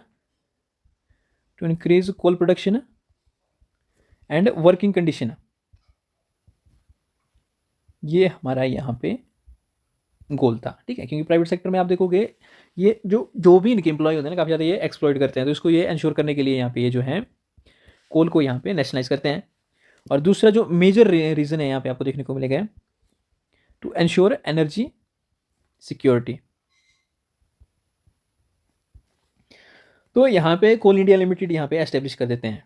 to increase coal production and working condition, ये हमारा यहाँ पे गोल था, ठीक है। क्योंकि प्राइवेट सेक्टर में आप देखोगे ये जो भी इनके एम्प्लॉय होते हैं ना, काफ़ी ज़्यादा ये एक्सप्लॉइट करते हैं, तो इसको ये इंश्योर करने के लिए यहाँ पे ये जो है कोल को यहाँ पे नेशनलाइज करते हैं। और दूसरा जो मेजर रीज़न है यहाँ पे आपको देखने को मिलेगा, टू एंश्योर एनर्जी सिक्योरिटी। तो यहाँ पे कोल इंडिया लिमिटेड यहाँ पे एस्टेब्लिश कर देते हैं।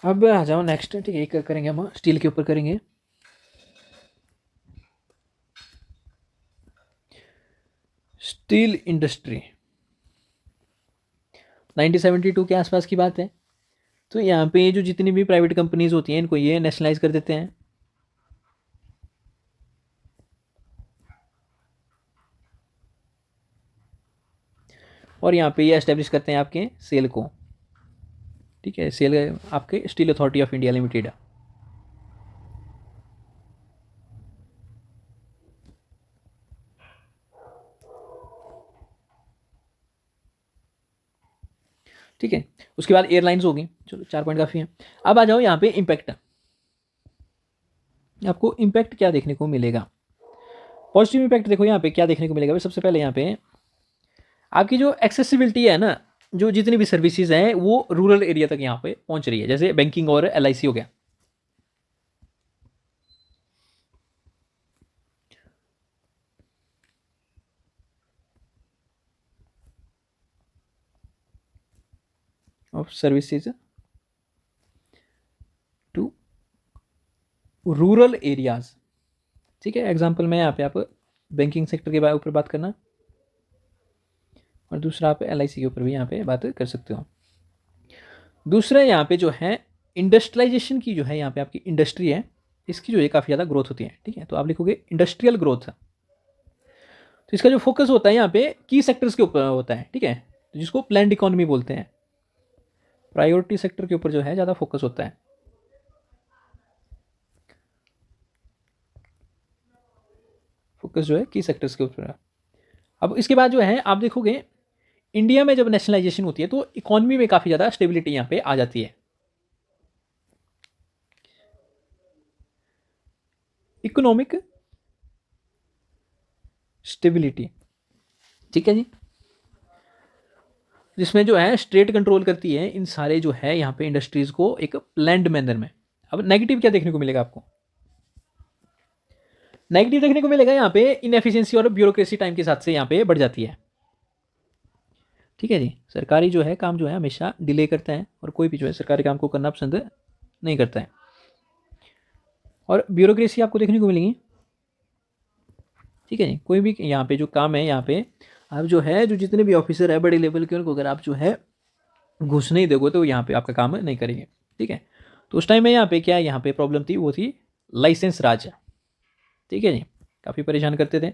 अब आ जाओ नेक्स्ट, ठीक है, एक करेंगे हम स्टील के ऊपर करेंगे। स्टील इंडस्ट्री 1972 के आसपास की बात है। तो यहाँ पे जो जितनी भी प्राइवेट कंपनीज होती हैं इनको ये नेशनलाइज कर देते हैं। और यहाँ पे ये एस्टेब्लिश करते हैं आपके सेल को, ठीक है। सेल आपके steel authority of India limited. ठीक है, उसके बाद एयरलाइंस होगी। चलो 4 पॉइंट काफ़ी हैं। अब आ जाओ यहाँ पे इम्पैक्ट। आपको इम्पैक्ट क्या देखने को मिलेगा? पॉजिटिव इम्पैक्ट देखो यहाँ पे क्या देखने को मिलेगा भाई। सबसे पहले यहाँ पे आपकी जो एक्सेसिबिलिटी है ना, जो जितनी भी सर्विसेज हैं वो रूरल एरिया तक यहाँ पे पहुँच रही है, जैसे बैंकिंग और LIC हो गया। Of services to rural areas, ठीक है। एग्जांपल में यहाँ पे आप बैंकिंग सेक्टर के ऊपर बात करना, और दूसरा आप LIC के ऊपर भी यहाँ पे बात कर सकते हो। दूसरा यहाँ पे जो है इंडस्ट्रियलाइजेशन की जो है यहाँ पे आपकी इंडस्ट्री है, इसकी जो है काफ़ी ज़्यादा ग्रोथ होती है, ठीक है। तो आप लिखोगे इंडस्ट्रियल ग्रोथ। तो इसका जो फोकस होता है यहाँ पे की सेक्टर्स के ऊपर होता है, ठीक है, तो जिसको प्लान्ड इकोनॉमी बोलते हैं। प्रायोरिटी सेक्टर के ऊपर जो है ज़्यादा फोकस होता है। फोकस जो है की सेक्टर्स के ऊपर। अब इसके बाद जो है आप देखोगे इंडिया में जब नेशनलाइजेशन होती है तो इकोनॉमी में काफ़ी ज़्यादा स्टेबिलिटी यहाँ पे आ जाती है। इकोनॉमिक स्टेबिलिटी, ठीक है जी, जिसमें जो है स्टेट कंट्रोल करती है इन सारे जो है यहाँ पे इंडस्ट्रीज को एक प्लान्ड मैनर में। अब नेगेटिव क्या देखने को मिलेगा आपको? नेगेटिव देखने को मिलेगा यहाँ पे इनएफिशिएंसी और ब्यूरोक्रेसी टाइम के साथ से यहाँ पे बढ़ जाती है, ठीक है जी। सरकारी जो है काम जो है हमेशा डिले करता है, और कोई भी जो है सरकारी काम को करना पसंद नहीं करता है। और ब्यूरोक्रेसी आपको देखने को मिलेगी, ठीक है जी। कोई भी यहाँ पे जो काम है, यहाँ पे आप जो है जो जितने भी ऑफिसर है बड़े लेवल के, उनको अगर आप जो है घुस नहीं दोगे तो यहाँ पे आपका काम नहीं करेंगे, ठीक है। तो उस टाइम में यहाँ पे क्या यहाँ पे प्रॉब्लम थी, वो थी लाइसेंस राज, ठीक है जी, काफ़ी परेशान करते थे।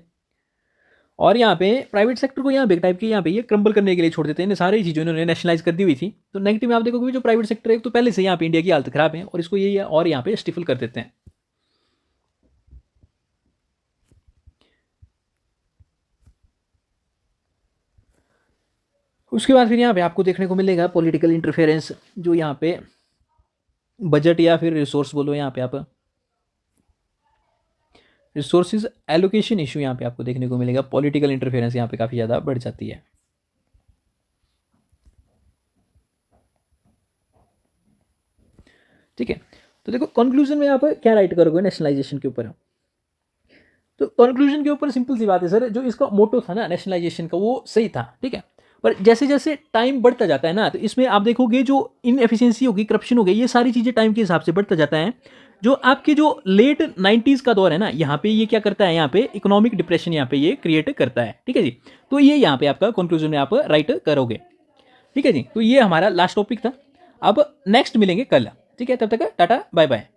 और यहाँ पे प्राइवेट सेक्टर को यहाँ पे टाइप की यहाँ पे ये क्रम्बल करने के लिए छोड़ देते हैं। सारी चीज़ों इन्होंने नेशनलाइज कर दी हुई थी। तो नेगेटिव में आप देखोगे जो प्राइवेट सेक्टर है तो पहले से यहाँ पे इंडिया की हालत खराब है, और इसको ये और यहाँ पे स्टिफल कर देते हैं। उसके बाद फिर यहाँ पे आपको देखने को मिलेगा पॉलिटिकल इंटरफेरेंस, जो यहाँ पे बजट या फिर रिसोर्स बोलो, यहाँ पे आप रिसोर्सेज एलोकेशन इशू यहाँ पे आपको देखने को मिलेगा। पॉलिटिकल इंटरफेरेंस यहाँ पे काफ़ी ज़्यादा बढ़ जाती है, ठीक है। तो देखो कंक्लूजन में आप क्या राइट करोगे नेशनलाइजेशन के ऊपर? तो कंक्लूजन के ऊपर सिंपल सी बात है सर, जो इसका मोटो था ना नेशनलाइजेशन का वो सही था, ठीक है। पर जैसे जैसे टाइम बढ़ता जाता है ना, तो इसमें आप देखोगे जो इनएफिशिएंसी होगी, करप्शन हो गई, ये सारी चीज़ें टाइम के हिसाब से बढ़ता जाता है। जो आपके जो लेट 90s का दौर है ना, यहाँ पे ये क्या करता है, यहाँ पे इकोनॉमिक डिप्रेशन यहाँ पे ये क्रिएट करता है, ठीक है जी। तो ये यहाँ पे आपका कंक्लूजन में आप राइट करोगे, ठीक है जी। तो ये हमारा लास्ट टॉपिक था। अब नेक्स्ट मिलेंगे कल, ठीक है। तब तक टाटा बाय बाय।